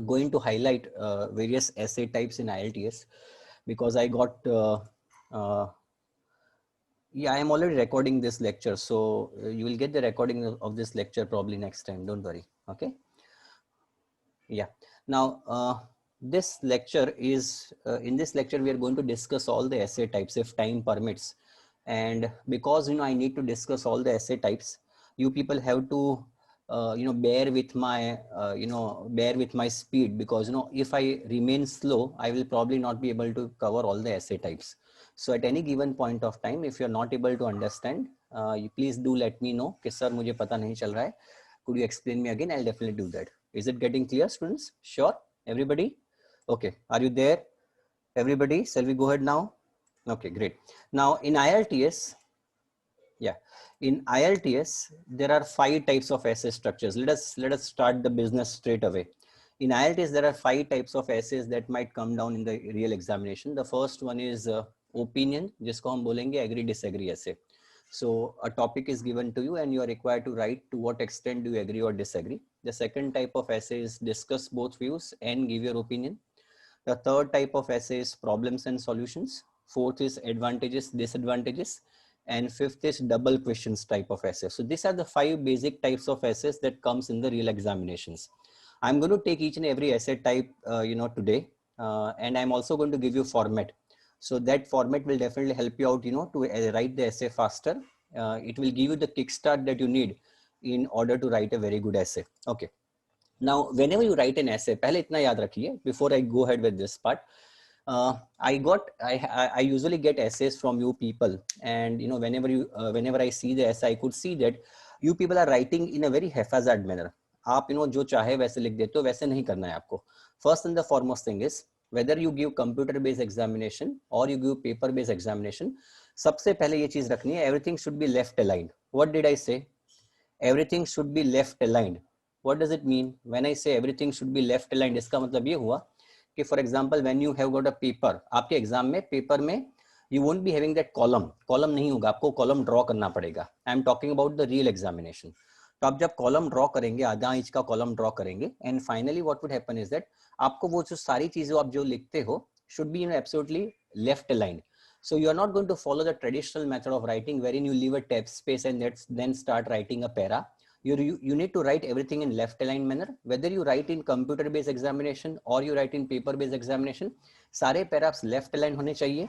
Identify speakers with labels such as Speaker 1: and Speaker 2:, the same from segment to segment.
Speaker 1: going to highlight various essay types in IELTS because I got uh, yeah, I am already recording this lecture, so you will get the recording of this lecture probably next time. Don't worry. Okay. Yeah. Now, this lecture is in this lecture we are going to discuss all the essay types if time permits, and because I need to discuss all the essay types, you people have to bear with my bear with my speed, because if I remain slow, I will probably not be able to cover all the essay types. So at any given point of time, if you are not able to understand, you please do let me know कि sir मुझे पता नहीं चल रहा है. Could you explain me again? I'll definitely do that. Is it getting clear, students? Sure, everybody? Okay, are you there? Everybody, shall we go ahead now? Okay, great. Now in IELTS, yeah, in IELTS, there are 5 types of essay structures. Let us start the business straight away. In IELTS, there are 5 types of essays that might come down in the real examination. The first one is opinion, जिसको हम बोलेंगे agree disagree essay. So a topic is given to you and you are required to write to what extent do you agree or disagree. The second type of essay is discuss both views and give your opinion. The third type of essay is problems and solutions. Fourth is advantages, disadvantages. And fifth is double questions type of essay. So these are the 5 basic types of essays that comes in the real examinations. I'm going to take each and every essay type, today, and I'm also going to give you format. So that format will definitely help you out, to write the essay faster. It will give you the kickstart that you need in order to write a very good essay. Okay. Now, whenever you write an essay, पहले इतना याद रखिए before I go ahead with this part. I usually get essays from you people, and whenever I see the essay, I could see that you people are writing in a very haphazard manner. आप जो चाहे वैसे लिख देते हो, वैसे नहीं करना है आपको. First and the foremost thing is whether you give computer based examination or you give paper based examination, सबसे पहले ये चीज रखनी है, everything should be left aligned. What did I say? Everything should be left aligned. What does it mean when I say everything should be left aligned? इसका मतलब ये हुआ कि for example when you have got a paper, आपके exam में paper में you won't be having that column नहीं होगा, आपको column draw करना पड़ेगा. I am talking about the real examination. तो आप जब column draw करेंगे, आधा इंच का column draw करेंगे, and finally what would happen is that आपको वो जो सारी चीजें आप जो लिखते हो should be absolutely left aligned. So you are not going to follow the traditional method of writing wherein you leave a tab space and then start writing a para. You need to write everything in left aligned manner. Whether you write in computer based examination or you write in paper based examination, सारे paragraphs left align होने चाहिए.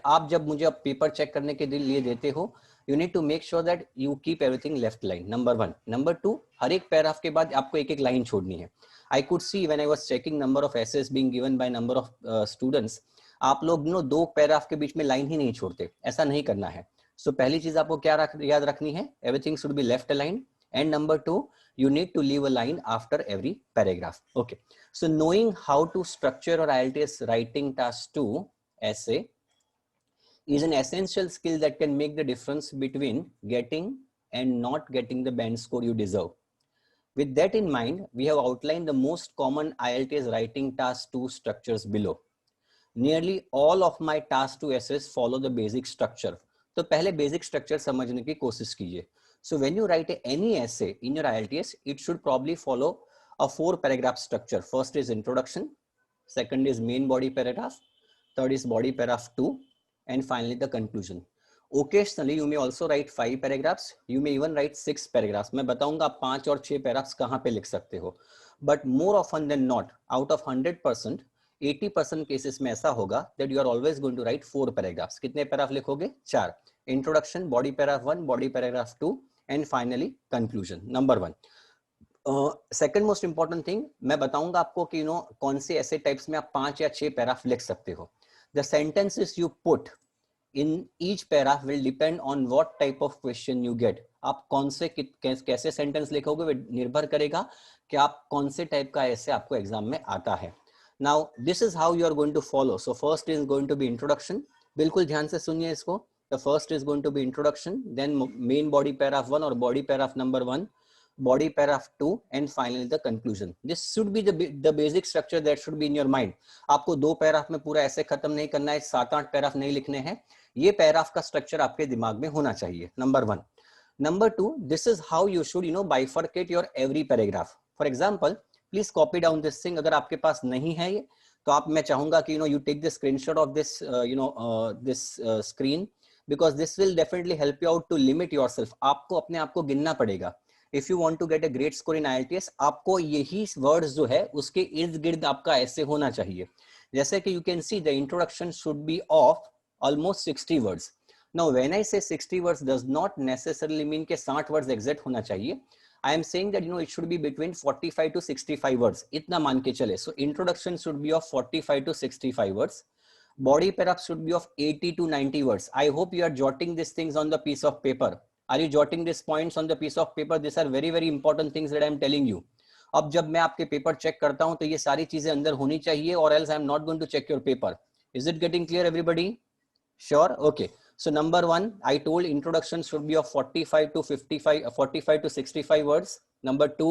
Speaker 1: आप जब मुझे अब paper check करने के लिए देते हो, you need to make sure that you keep everything left line. Number 1. Number 2, हर एक पैराग्राफ के बाद आपको एक एक लाइन छोड़नी है. I could see when I was checking number of essays being given by number of students, आप लोग 2 पैराग्राफ के बीच में लाइन ही नहीं छोड़ते. ऐसा नहीं करना है. So पहली चीज आपको क्या याद रखनी है? Everything should be left aligned. And number 2, you need to leave a line after every paragraph. Okay. So knowing how to structure your IELTS writing task 2 essay is an essential skill that can make the difference between getting and not getting the band score you deserve. With that in mind, we have outlined the most common IELTS writing task 2 structures below. Nearly all of my task 2 essays follow the basic structure. तो पहले basic structure समझने की कोशिश कीजिए. So when you write any essay in your IELTS, it should probably follow a 4 paragraph structure. First is introduction, second is main body paragraph, third is body paragraph 2, and finally the conclusion. Occasionally you may also write 5 paragraphs, you may even write 6 paragraphs. मैं बताऊंगा आप 5 और 6 paragraphs कहाँ पे लिख सकते हो. But more often than not, out of 100%, 80% cases में ऐसा होगा that you are always going to write 4 paragraphs. कितने पैराग्राफ लिखोगे? 4. Introduction, body paragraph 1, body paragraph 2, and finally conclusion. Number 1. Second most important thing, मैं बताऊंगा आपको कि कौन से ऐसे टाइप्स में आप 5 या 6 पैराग्राफ लिख सकते हो. The sentences you put in each paragraph will depend on what type of question you get. आप कौन से कैसे सेंटेंस लिखोगे वो निर्भर करेगा कि आप कौन से टाइप का ऐसे आपको एग्जाम में आता है. Now this is how you are going to follow. So first is going to be introduction. बिल्कुल ध्यान से सुनिए इसको. The first is going to be introduction, then main body paragraph 1 or body paragraph number 1, body paragraph 2, and finally the conclusion. This should be the basic structure that should be in your mind. आपको 2 paragraph में पूरा ऐसे खत्म नहीं करना है, 7-8 paragraph नहीं लिखने हैं. ये पैराग्राफ का स्ट्रक्चर आपके दिमाग में होना चाहिए. Number 1. Number 2, this is how you should bifurcate your every paragraph. For example, please copy down this thing. अगर आपके पास नहीं है ये, तो आप, मैं चाहूंगा कि you take the screenshot of this this screen, because this will definitely help you out to limit yourself. आपको अपने आप को गिनना पड़ेगा. If you want to get a great score in IELTS, आपको यही वर्ड्स जो है उसके इर्द गिर्द आपका ऐसे होना चाहिए. जैसे कि you can see the introduction should be of almost 60 words. Now when I से 60 words does not necessarily mean के 60 वर्ड्स एग्जैक्ट होना चाहिए. I am saying that it should be between 45 to 65 words. इतना मान के चले. So introduction should be of 45 to 65 words. Body perhaps should be of 80 to 90 words. I hope you are jotting these things on the piece of paper. Are you jotting these points on the piece of paper? These are very very important things that I am telling you. अब जब मैं आपके paper check करता हूं तो ये सारी चीजें अंदर होनी चाहिए, or else I am not going to check your paper. Is it getting clear, everybody? Sure. Okay. So number one, I told introduction should be of 45 to 55, 45 to 65 words. Number two,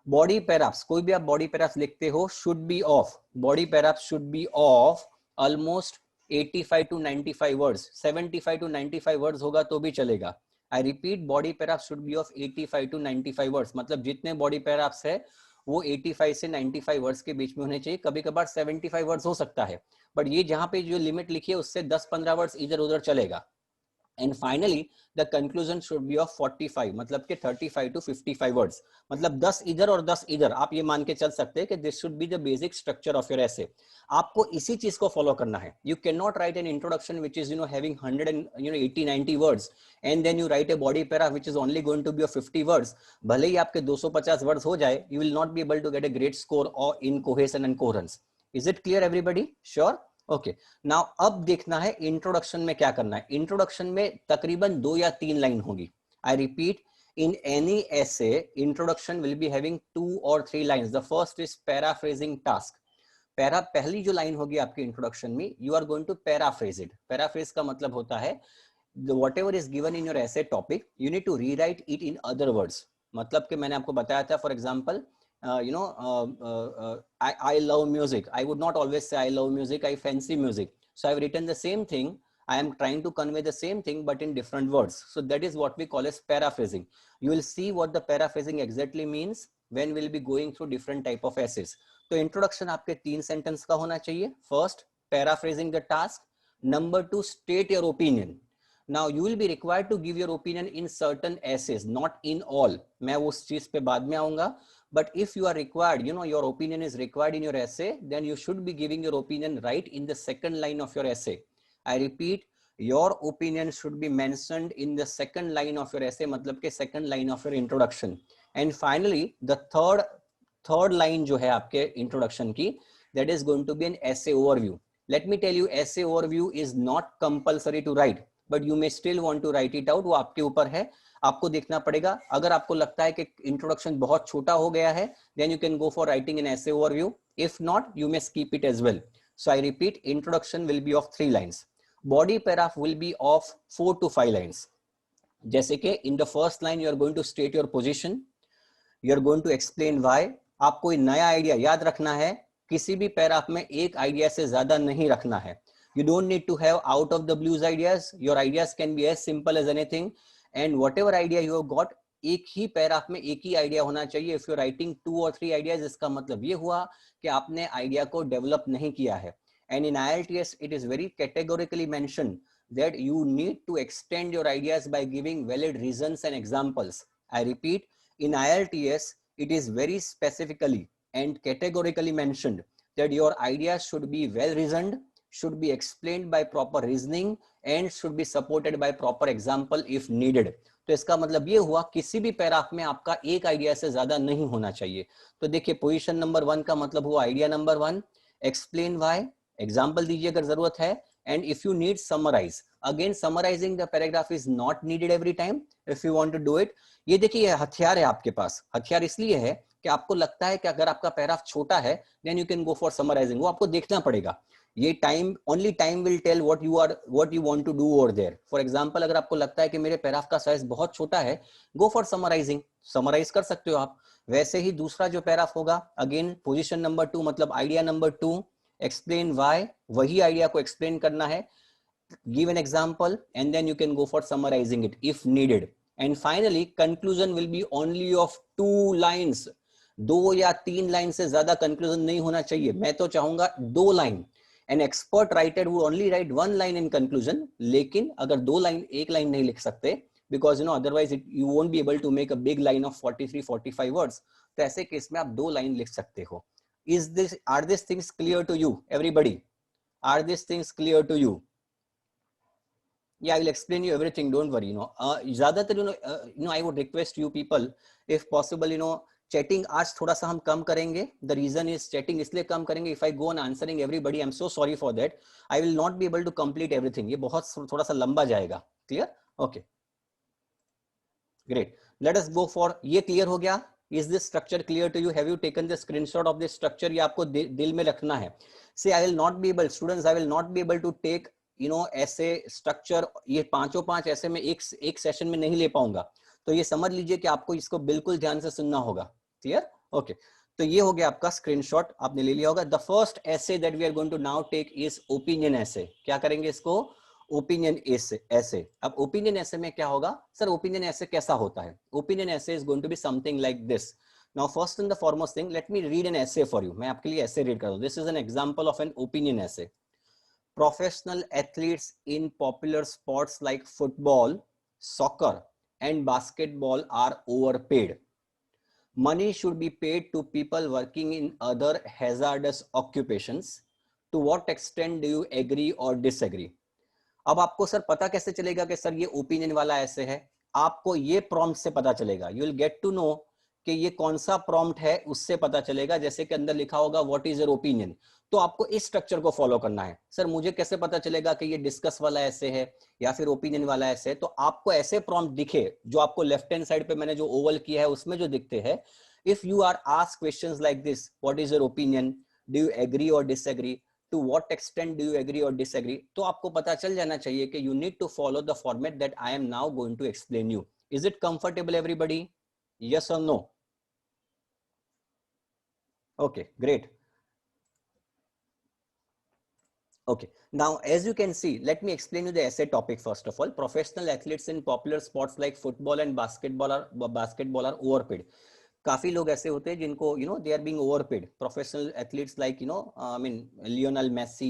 Speaker 1: body paragraphs. कोई भी आप body paragraphs लिखते हो, should be of, body paragraphs should be of almost 85 to 95 words. 75 to 95 words होगा तो भी चलेगा. I repeat, body paragraphs should be of 85 to 95 words. मतलब जितने body paragraphs है वो 85 से 95 वर्ड्स के बीच में होने चाहिए. कभी कभार 75 वर्ड्स हो सकता है, बट ये जहां पे जो लिमिट लिखी है उससे 10-15 वर्ड्स इधर उधर चलेगा. And finally the conclusion should be of 45, मतलब के 35 टू 55 वर्ड्स. मतलब 10 इधर और 10 इधर. आप ये मान के चल सकते हैं कि this should be the basic structure of your essay. आपको इसी चीज को फॉलो करना है. You can not write an introduction which is having 180-90 words and then you write a body para which is only going to be of 50 words. भले ही आपके 250 words हो जाए, you will not be able to get a great score और in cohesion and coherence. Is it clear everybody? Sure. Okay. Now अब देखना है introduction में क्या करना है. इंट्रोडक्शन में तकरीबन 2 या 3 लाइन होगी. I repeat, in any essay introduction will be having 2 or 3 lines. The first is paraphrasing task. पहली जो लाइन होगी आपके इंट्रोडक्शन में, you are going to paraphrase it. Paraphrase का मतलब होता है whatever is given in your essay topic, you need to rewrite it in other words. मतलब कि मैंने आपको बताया था, for example, I love music. I would not always say I love music, I fancy music. So I've written the same thing. I am trying to convey the same thing but in different words. So that is what we call as paraphrasing. You will see what the paraphrasing exactly means when we'll be going through different type of essays. तो introduction आपके 3 sentence का होना चाहिए. First, paraphrasing the task. Number 2, state your opinion. Now you will be required to give your opinion in certain essays, not in all. मैं वो उस चीज पे बाद में आऊंगा. But if you are required, your opinion is required in your essay, then you should be giving your opinion right in the second line of your essay. I repeat, your opinion should be mentioned in the second line of your essay, मतलब के second line of your introduction. And finally, the third line जो है आपके introduction की, that is going to be an essay overview. Let me tell you, essay overview is not compulsory to write, but you may still want to write it out. वो आपके ऊपर है, आपको देखना पड़ेगा. अगर आपको लगता है कि इंट्रोडक्शन बहुत छोटा हो गया है, then you can go for writing an essay overview. If not, you may skip it as well. So I repeat, introduction will be of 3 lines. Body paragraph will be of 4 to 5 lines. जैसे कि in the first line you are going to state your position, you are going to explain why. आप कोई नया idea याद रखना है, किसी भी पैराग्राफ में एक आइडिया से ज्यादा नहीं रखना है. You don't need to have out of the blues ideas. Your ideas can be as simple as anything. And whatever idea you have got, एक ही पैराग्राफ में एक ही आइडिया होना चाहिए. If you are writing 2 or 3 ideas, इसका मतलब ये हुआ कि आपने आइडिया को डेवलप नहीं किया है. And in IELTS, it is very categorically mentioned that you need to extend your ideas by giving valid reasons and examples. I repeat, in IELTS, it is very specifically and categorically mentioned that your ideas should be well reasoned, should be explained by proper reasoning, and should be supported by proper example if needed. तो इसका मतलब ये हुआ, किसी भी paragraph में आपका एक आइडिया से ज्यादा नहीं होना चाहिए. तो देखिए, पोजीशन नंबर 1 का मतलब हुआ idea number 1, explain why, example दीजिए अगर जरूरत है, and if you need summarise. Again, summarising the paragraph is not needed every time if you want to do it. ये देखिए, हथियार है आपके पास. हथियार इसलिए है कि आपको लगता है कि अगर आपका पैराग्राफ छोटा है, then you can go for summarising. वो आपको देखना पड़ेगा. ये only time will tell what you want to do over there. For example, अगर आपको लगता है कि मेरे पैराग्राफ का साइज बहुत छोटा है, गो फॉर समराइजिंग. समराइज कर सकते हो आप. वैसे ही दूसरा जो पैराग्राफ होगा, अगेन पोजीशन नंबर 2 मतलब आइडिया नंबर 2, एक्सप्लेन व्हाई, वही आइडिया को एक्सप्लेन करना है, give an example, and then you can go for summarizing it if needed. And finally, conclusion will be only of 2 lines. 2 या 3 line से ज्यादा conclusion नहीं होना चाहिए, मैं तो चाहूंगा 2 line. An expert writer would only write 1 line in conclusion, लेकिन अगर 2 लाइन, 1 लाइन नहीं लिख सकते, because otherwise you won't be able to make a big line of 43-45 words, तो ऐसे केस में आप 2 लाइन लिख सकते हो। Are this things clear to you everybody? Are this things clear to you? Yeah, I will explain you everything, don't worry. ज्यादातर I would request you people, if possible, chatting आज थोड़ा सा हम कम करेंगे. The reason is chatting इसलिए कम करेंगे. If I go on answering everybody, I'm so sorry for that. I will not be able to complete everything. ये बहुत थोड़ा सा लंबा जाएगा. Clear? Okay. Great. Let us go for, ये clear हो गया? Is this structure clear to you? Have you taken the screenshot of this structure? ये आपको दिल में रखना है. Say I will not be able, students, I will not be able to take ऐसे स्ट्रक्चर, ये 5 ऐसे में एक सेशन में नहीं ले पाऊंगा, तो ये समझ लीजिए कि आपको इसको बिल्कुल ध्यान से सुनना होगा. क्लियर? ओके. तो ये हो गया आपका स्क्रीनशॉट, आपने ले लिया होगा. The first essay that we are going to now take is opinion essay. क्या करेंगे इसको? ओपिनियन ऐसे. अब ओपिनियन ऐसे में क्या होगा? सर ओपिनियन ऐसे कैसा होता है? Opinion essay is going to be something like this. Now first and the foremost thing, let me read an essay for you. मैं आपके लिए ऐसे रीड कर दूं. This is an example of an opinion essay. Professional athletes in popular sports like football, soccer, and basketball are overpaid. Money should be paid to people working in other hazardous occupations. To what extent do you agree or disagree? अब आपको sir पता कैसे चलेगा कि sir ये opinion वाला ऐसे है? आपको ये प्रॉम्प्ट से पता चलेगा. You will get to know कि ये कौन सा प्रॉम्प्ट है, उससे पता चलेगा. जैसे कि अंदर लिखा होगा व्हाट इज योर ओपिनियन, तो आपको इस स्ट्रक्चर को फॉलो करना है. सर मुझे कैसे पता चलेगा कि ये डिस्कस वाला ऐसे है या फिर ओपिनियन वाला ऐसे है? तो आपको ऐसे प्रॉम्प्ट दिखे जो आपको लेफ्ट हैंड साइड पे मैंने जो ओवल किया है उसमें जो दिखते हैं. If you are asked questions like this, what is your opinion, do you agree और disagree, to what extent do you agree or disagree, तो आपको पता चल जाना चाहिए कि you need to follow the format that I am now going to explain you. Is it comfortable everybody? Yes or no? Okay, great. Okay, now as you can see, let me explain you the essay topic first of all. Professional athletes in popular sports like football and basketball are overpaid. काफी लोग ऐसे होते हैं जिनको they are being overpaid. Professional athletes like I mean Lionel Messi,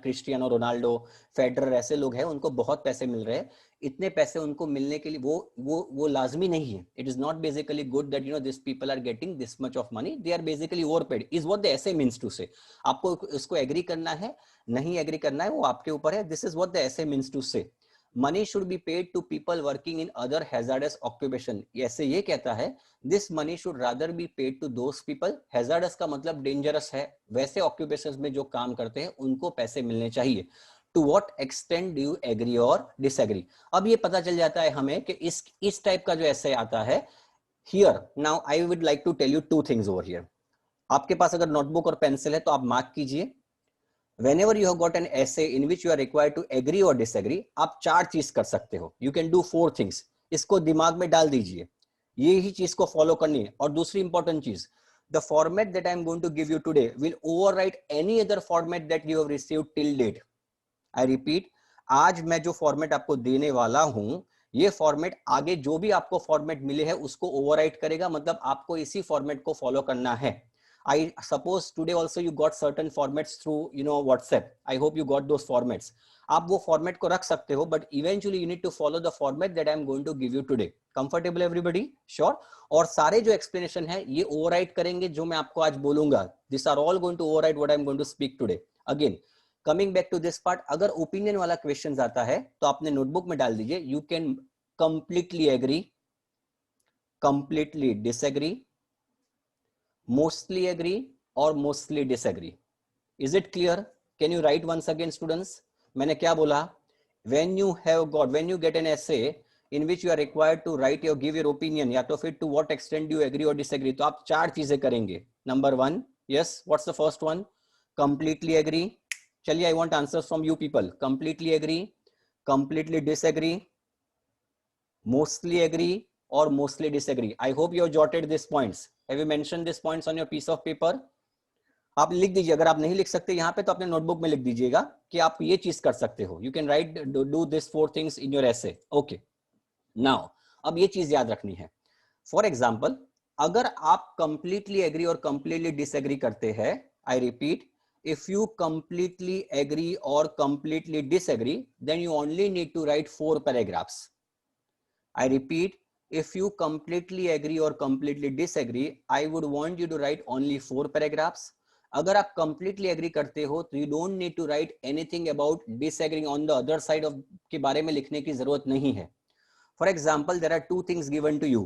Speaker 1: Cristiano Ronaldo, Federer, ऐसे लोग हैं, उनको बहुत पैसे मिल रहे हैं. इतने पैसे उनको मिलने के लिए वो लाजमी नहीं है. It is not basically good that this people are getting this much of money. They are basically overpaid is what the essay means to say. आपको इसको एग्री करना है, नहीं एग्री करना है, वो आपके ऊपर है. This is what the essay means to say. Money should be paid to people working in other hazardous occupation. ऐसे ये कहता है this money should rather be paid to those people. Hazardous का मतलब dangerous है, वैसे occupations में जो काम करते हैं उनको पैसे मिलने चाहिए. To what extent do you agree or disagree? अब ये पता चल जाता है हमें कि इस टाइप का जो ऐसे आता है. Here now I would like to tell you two things over here. आपके पास अगर नोटबुक और पेंसिल है तो आप मार्क कीजिए. Whenever you have got an essay in which you are required to agree or disagree, आप 4 चीज कर सकते हो. You can do 4 things. इसको दिमाग में डाल दीजिए, ये ही चीज को फॉलो करनी है. और दूसरी इंपॉर्टेंट चीज, the format that I am going to give you today will override any other format that you have received till date. I repeat, आज मैं जो फॉर्मेट आपको देने वाला हूं, ये फॉर्मेट आगे जो भी आपको फॉर्मेट मिले हैं उसको ओवरराइड करेगा. मतलब आपको इसी फॉर्मेट को फॉलो करना है. I suppose today also you got certain formats through WhatsApp. I hope you got those formats. आप वो फॉर्मेट को रख सकते हो, but eventually you need to follow the format that I am going to give you today. Comfortable everybody? Sure. और सारे जो explanation है ये override करेंगे जो मैं आपको आज बोलूंगा. These are all going to override what I am going to speak today. Again, coming back to this part, अगर opinion वाला questions आता है तो आपने notebook में डाल दीजिए. You can completely agree, completely disagree, mostly agree or mostly disagree. Is it clear? Can you write once again students? मैंने क्या बोला? When you get an essay in which you are required to write or give your opinion, या तो फिर to what extent do you agree or disagree, तो आप 4 चीजें करेंगे. Number 1, yes, what's the first one? Completely agree. चलिए, I want answers from you people. Completely agree, completely disagree, mostly agree or mostly disagree. I hope you have jotted these points. Have you mentioned these points on your piece of paper? आप लिख दीजिए. अगर आप नहीं लिख सकते यहाँ पे तो अपने नोटबुक में लिख दीजिएगा कि आप ये चीज कर सकते हो. You can write do this 4 things in your essay. Okay. Now, अब ये चीज याद रखनी है. For example, अगर आप कंप्लीटली एग्री और कंप्लीटली डिसएग्री करते हैं, I repeat, if you completely agree or completely disagree, then you only need to write 4 paragraphs. I repeat, if you completely agree or completely disagree, I would want you to write only 4 paragraphs. अगर आप completely agree करते हो तो you don't need to write anything about disagreeing on the other side of के बारे में लिखने की जरूरत नहीं है. For example, there are 2 things given to you.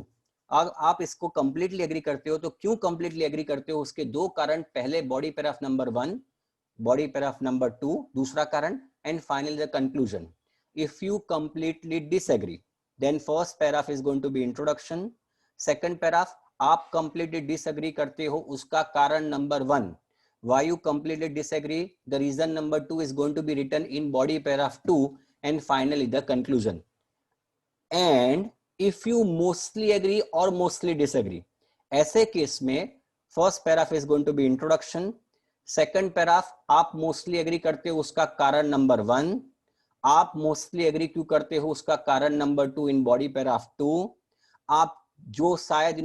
Speaker 1: आप इसको completely agree करते हो तो क्यों completely agree करते हो उसके 2 कारण. पहले body paragraph number 1, body paragraph number 2, दूसरा कारण, and finally the conclusion. If you completely disagree, then first paragraph is going to be introduction. Second paragraph, आप completely disagree करते हो उसका कारण number 1. Why you completely disagree? The reason number 2 is going to be written in body paragraph 2, and finally the conclusion. And if you mostly agree or mostly disagree, ऐसे case में first paragraph is going to be introduction. Second paragraph आप mostly agree करते हो उसका कारण number 1, आप mostly agree क्यों करते हो उसका कारण नंबर 2 इन बॉडी पैराग्राफ 2, आप जो शायद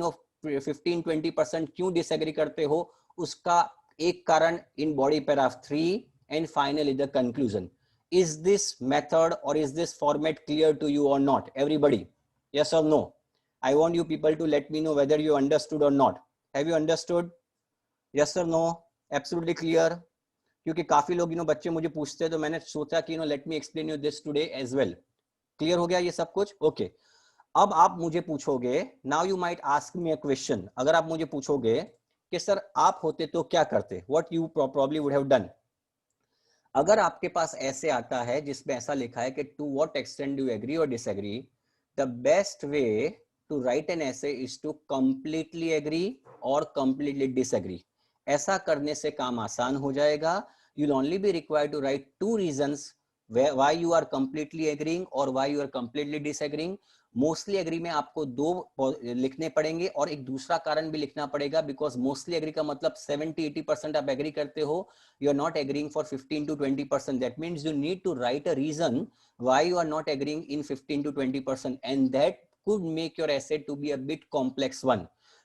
Speaker 1: 15-20% क्यों डिसएग्री करते हो उसका एक कारण in body paragraph 3, and finally the conclusion. Is this method or is this format clear to you or not? Everybody, yes or no? I want you people to let me know whether you understood or not. Have you understood? Yes or no? Absolutely clear? क्योंकि काफी लोग बच्चे मुझे पूछते हैं तो मैंने सोचा कि let me explain you this today as well. Clear हो गया ये सब कुछ? ओके. अब आप मुझे पूछोगे, now you might ask me a question. अगर आप मुझे पूछोगे कि सर आप होते तो क्या करते, what you probably would have done. अगर आपके पास ऐसे आता है जिसमें ऐसा लिखा है कि to what extent do you agree और disagree, the best way to write an essay is to completely agree और कंप्लीटली डिसएग्री. ऐसा करने से काम आसान हो जाएगा. You will only be required to write 2 reasons why you are completely agreeing or why you are completely disagreeing. Mostly agree में आपको 2 लिखने पड़ेंगे और एक दूसरा कारण भी लिखना पड़ेगा, बिकॉज मोस्टली एग्री का मतलब 70-80% आप एग्री करते हो, you are not agreeing for 15-20%. That means you need to write a reason why you are not agreeing in 15-20%, and that could make your essay to be a bit complex one.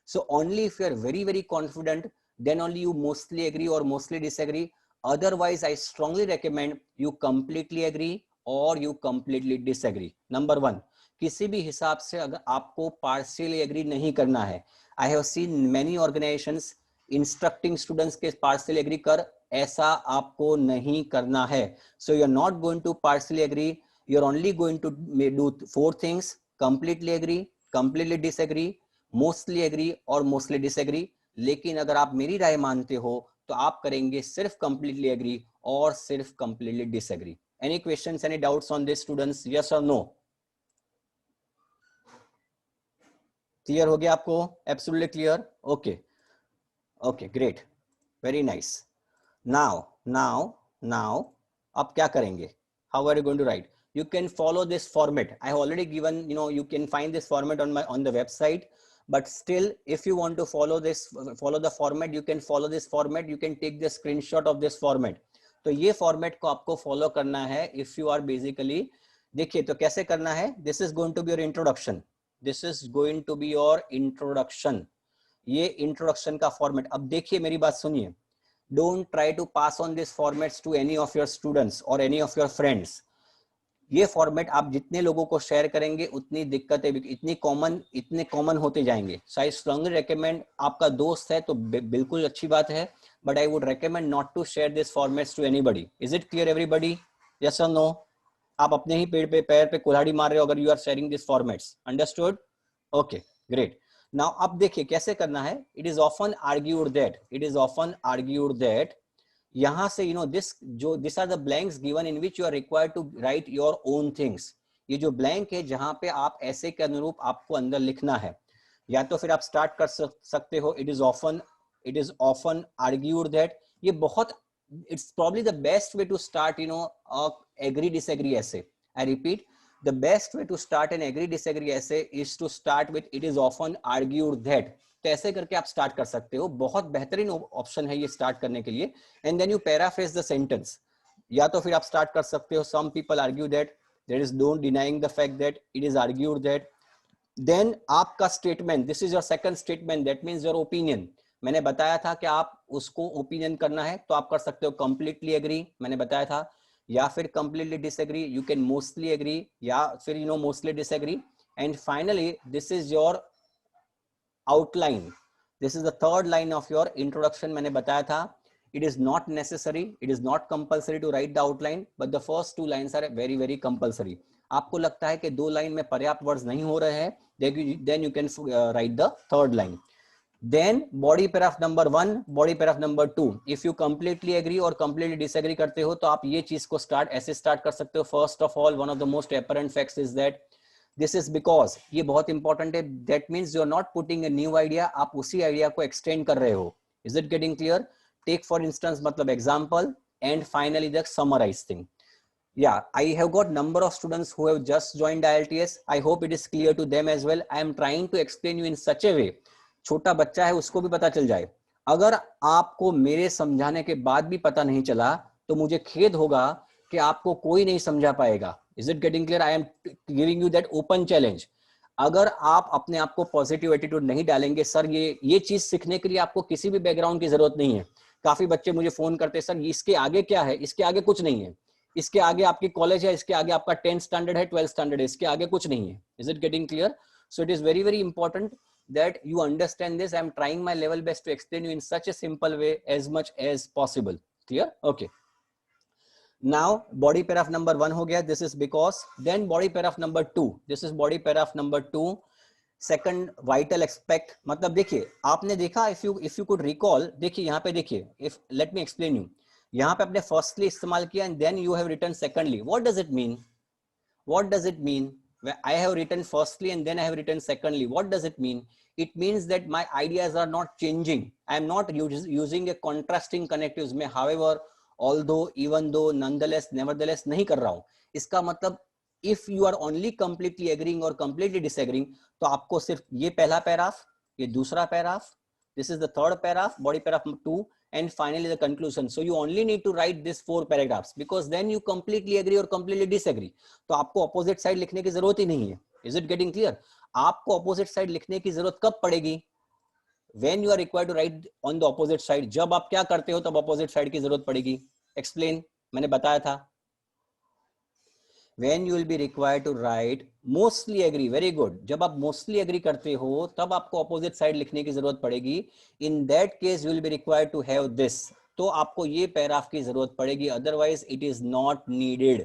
Speaker 1: So only if you are very very confident, then only you mostly agree or mostly disagree. Otherwise I strongly recommend you completely agree or you completely disagree. Number 1, किसी भी हिसाब से अगर आपको partially agree नहीं करना है. I have seen many organizations instructing students के partially agree कर, ऐसा आपको नहीं करना है. So you are not going to partially agree. You are only going to do 4 things: completely agree, completely disagree, mostly agree और mostly disagree. लेकिन अगर आप मेरी राय मानते हो तो आप करेंगे सिर्फ completely agree और सिर्फ completely disagree. Any questions, any doubts on this students? Yes or no? Clear हो गया आपको? Absolutely clear? Okay. Okay, great. Very nice. Now, अब क्या करेंगे? How are you going to write? You can follow this format. I have already given, you can find this format on the website. But still, if you want to follow the format, you can follow this format. You can take the screenshot of this format. तो ये format को आपको follow करना है. If you are basically, देखिए तो कैसे करना है. This is going to be your introduction. This is going to be your introduction. ये introduction का format. अब देखिए मेरी बात सुनिए. Don't try to pass on these formats to any of your students or any of your friends. ये format आप जितने लोगों को शेयर करेंगे उतनी दिक्कतें इतने कॉमन होते जाएंगे. सो आई स्ट्रांगली रेकमेंड, आपका दोस्त है तो बिल्कुल अच्छी बात है, but I would recommend not to share this formats to anybody. Is it clear everybody? Yes और नो? आप अपने ही पैर पे कुल्हाड़ी मार रहे हो अगर you are sharing this formats. Understood? Okay, great. Now अब देखिए कैसे करना है. It is often argued that यहां से this are the blanks given in which you are required to write your own things. ये जो ब्लैंक है जहां पे आप ऐसे के अनुरूप आपको अंदर लिखना है, या तो फिर आप स्टार्ट कर सकते हो. It is often argued that. ये बहुत, it's probably the best way to start agree disagree ऐसे. I repeat, the best way to start an agree disagree essay is to start with it is often argued that. तो ऐसे करके आप start कर सकते हो. बहुत बेहतरीन ऑप्शन है ये स्टार्ट करने के लिए. And then you paraphrase the sentence. या तो फिर आप स्टार्ट कर सकते हो, some people argue that, there is no denying the fact that, it is argued that. Then आपका statement, this is your second statement, that means your opinion. मैंने बताया था कि आप उसको ओपिनियन करना है तो आप कर सकते हो कंप्लीटली एग्री, मैंने बताया था, या फिर completely disagree, you can mostly agree, या फिर you know mostly disagree. And finally this is your outline, this is the third line of your introduction. मैंने बताया था it is not necessary, it is not compulsory to write the outline, but the first two lines are very very compulsory. आपको लगता है कि 2 line में पर्याप्त words नहीं हो रहे हैं, then you can write the third line. Then body paragraph number 1, body paragraph number 2, if you completely agree or completely disagree करते हो तो आप ये चीज को ऐसे स्टार्ट कर सकते हो। First of all, one of the most apparent facts is that this is because, ये बहुत इंपॉर्टेंट है, that means you are not putting a new idea, आप उसी आइडिया को एक्सटेंड कर रहे हो। Is it getting clear? Take for instance मतलब example, and finally the summarize thing. Yeah, I have got number of students who have just joined IELTS. I hope it is clear to them as well. I am trying to explain you in such a way, छोटा बच्चा है उसको भी पता चल जाए। अगर आपको मेरे समझाने के बाद भी पता नहीं चला तो मुझे खेद होगा कि आपको कोई नहीं समझा पाएगा। Is it getting clear? I am giving you that open challenge. अगर आप अपने आप को पॉजिटिव एटीट्यूड नहीं डालेंगे, सर ये चीज सीखने के लिए आपको किसी भी बैकग्राउंड की जरूरत नहीं है। काफी बच्चे मुझे फोन करते हैं, सर इसके आगे क्या है? इसके आगे कुछ नहीं है, इसके आगे आपकी कॉलेज है, इसके आगे आपका 10th स्टैंडर्ड है, 12th स्टैंडर्ड है, इसके आगे कुछ नहीं है। Is it getting clear? So it is very very important that you understand this. I am trying my level best to explain you in such a simple way as much as possible. Clear? Okay. Now body paragraph number 1 हो गया, this is because. Then body paragraph number 2, this is body paragraph number 2. Second vital expect, मतलब देखिए आपने देखा, if you could recall, देखिए यहाँ पे देखिए, if let me explain you, यहाँ पे आपने फर्स्टली इस्तेमाल किया and then you have written secondly. What does it mean? What does it mean? I have written firstly and then I have written secondly. What does it mean? It means that my ideas are not changing. I am not using a contrasting connectives में however, although, even though, nonetheless, nevertheless नहीं कर रहा हूँ। इसका मतलब if you are only completely agreeing or completely disagreeing, तो आपको सिर्फ ये पहला पैराग्राफ, ये दूसरा paragraph, this is the third paragraph, body paragraph 2, and finally the conclusion. So you only need to write this 4 paragraphs because then you completely agree or completely disagree. तो आपको opposite side लिखने की जरूरत ही नहीं है। Is it getting clear? आपको opposite side लिखने की जरूरत कब पड़ेगी? When you are required to write on the opposite side. जब आप क्या करते हो तब opposite side की जरूरत पड़ेगी। Explain, मैंने बताया था। When you will be required to write mostly agree, very good. जब आप mostly agree करते हो तब आपको opposite side लिखने की जरूरत पड़ेगी। In that case you will be required to have this. तो आपको ये पैराग्राफ की जरूरत पड़ेगी, otherwise it is not needed.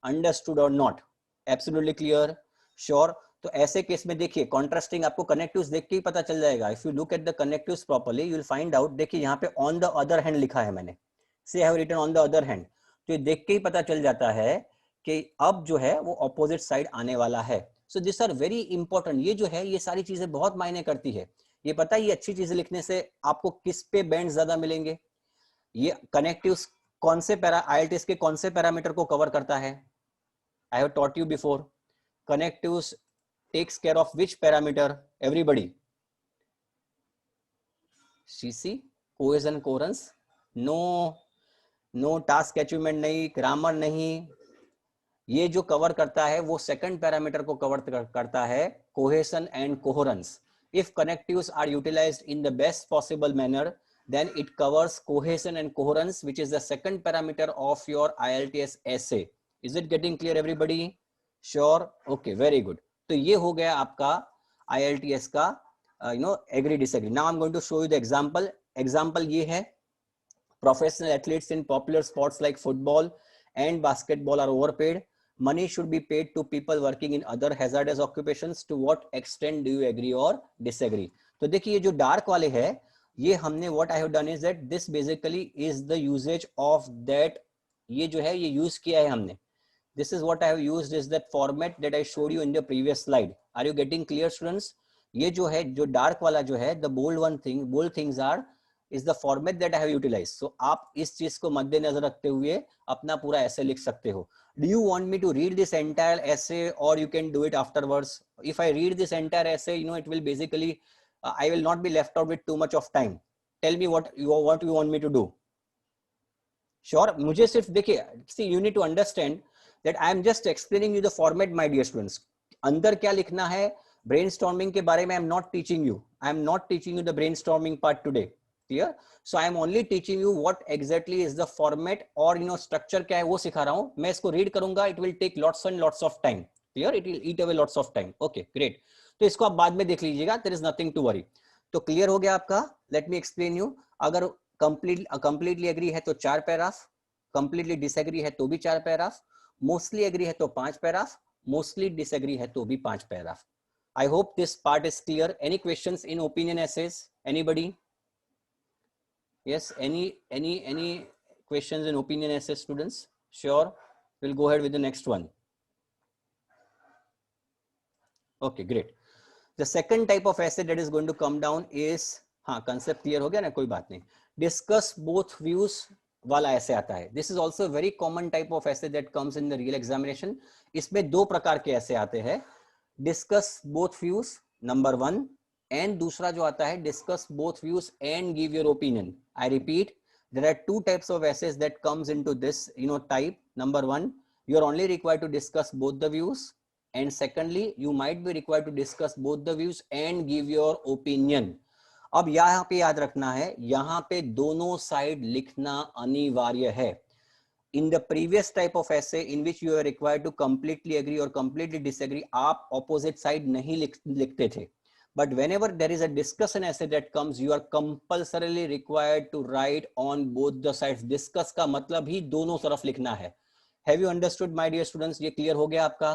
Speaker 1: Understood or not? Absolutely clear? Sure. तो ऐसे केस में देखिए कॉन्ट्रास्टिंग, आपको कनेक्टिव्स देख के ही पता चल जाएगा। If you look at the connectives properly you will find out, देखिए यहाँ पे ऑन द अदर हैंड लिखा है मैंने, से have written on the other hand, तो ये देख के ही पता चल जाता है कि अब जो है वो ऑपोजिट साइड आने वाला है। So this are very important. ये जो है ये सारी चीजें बहुत मायने करती है। ये पता है ये अच्छी चीजें लिखने से आपको किस पे बैंड ज्यादा मिलेंगे? ये कनेक्टिव्स कौन से IELTS के कौन से पैरामीटर को कवर करता है? I have taught you before. Connectives takes care of which parameter? Everybody? CC, cohesion, coherence? No task achievement नहीं, ग्रामर नहीं। ये जो कवर करता है वो सेकंड पैरामीटर को कवर करता है, cohesion and coherence. If connectives are utilized in the best possible manner then it covers cohesion and coherence, which is the second parameter of your IELTS essay. Is it getting clear everybody? Sure? Okay, very good. तो ये हो गया आपका IELTS का agree disagree. Now I'm going to show you the example. Example ये है, professional athletes in popular sports like football and basketball are overpaid. Money should be paid to people working in other hazardous occupations. To what extent do you agree or disagree? तो देखिए ये जो dark वाले है, ये हमने what I have done is that this basically is the usage of that, ये जो है ये यूज किया है हमने। This is what I have used is that format that I showed you in the previous slide. Are you getting clear students? ये जो है जो डार्क वाला जो है, the bold things are is the format that I have utilized. So आप इस चीज को मद्देनजर रखते हुए अपना पूरा ऐसे लिख सकते हो। Do you want me to read this entire essay or you can do it afterwards? If I read this entire essay, it will basically I will not be left out with too much of time. Tell me what you want me to do. Sure, मुझे सिर्फ देखिए, see you need to understand that I am just explaining you the format, my dear students. अंदर क्या लिखना है, brainstorming के बारे में I am not teaching you, I am not teaching you the brainstorming part today, clear? So I am only teaching you what exactly is the format और structure क्या है वो सिखा रहा हूं। मैं इसको रीड करूंगा, it will take lots and lots of time, clear? It will eat away lots of time. Okay great, तो इसको आप बाद में देख लीजिएगा, there is nothing to worry. तो क्लियर हो गया आपका? Let me explain you. अगर कंप्लीटली एग्री है तो 4 पैराग्राफ, कंप्लीटली डिसएग्री है तो भी 4 पैराग्राफ, मोस्टली एग्री है तो 5 पैराग्राफ, मोस्टली डिसएग्री है तो भी 5 paragraph. I hope this part is clear. Any questions in opinion essays? Anybody? Yes, any questions in opinion essays, students? Sure, we'll go ahead with the next one. Okay, great. The second type of essay that is going to come down is, हाँ concept clear हो गया ना, कोई बात नहीं। Discuss both views वाला ऐसे आता है। This is also a very common type of essay that comes in the real examination. इसमें दो प्रकार के ऐसे आते हैं, discuss both views number 1, and दूसरा जो आता है discuss both views and give your opinion. I repeat, there are two types of essays that comes into this type. Number 1, you are only required to discuss both the views, and secondly you might be required to discuss both the views and give your opinion. अब यहाँ पे याद रखना है, यहाँ पे दोनों side लिखना अनिवार्य है। In the previous type of essay in which you are required to completely agree or completely disagree, आप opposite side नहीं लिखते थे। But whenever there is a discussion essay that comes, you are compulsorily required to write on both the sides. Discuss का मतलब ही दोनों तरफ लिखना है। Have you understood, my dear students? ये clear हो गया आपका?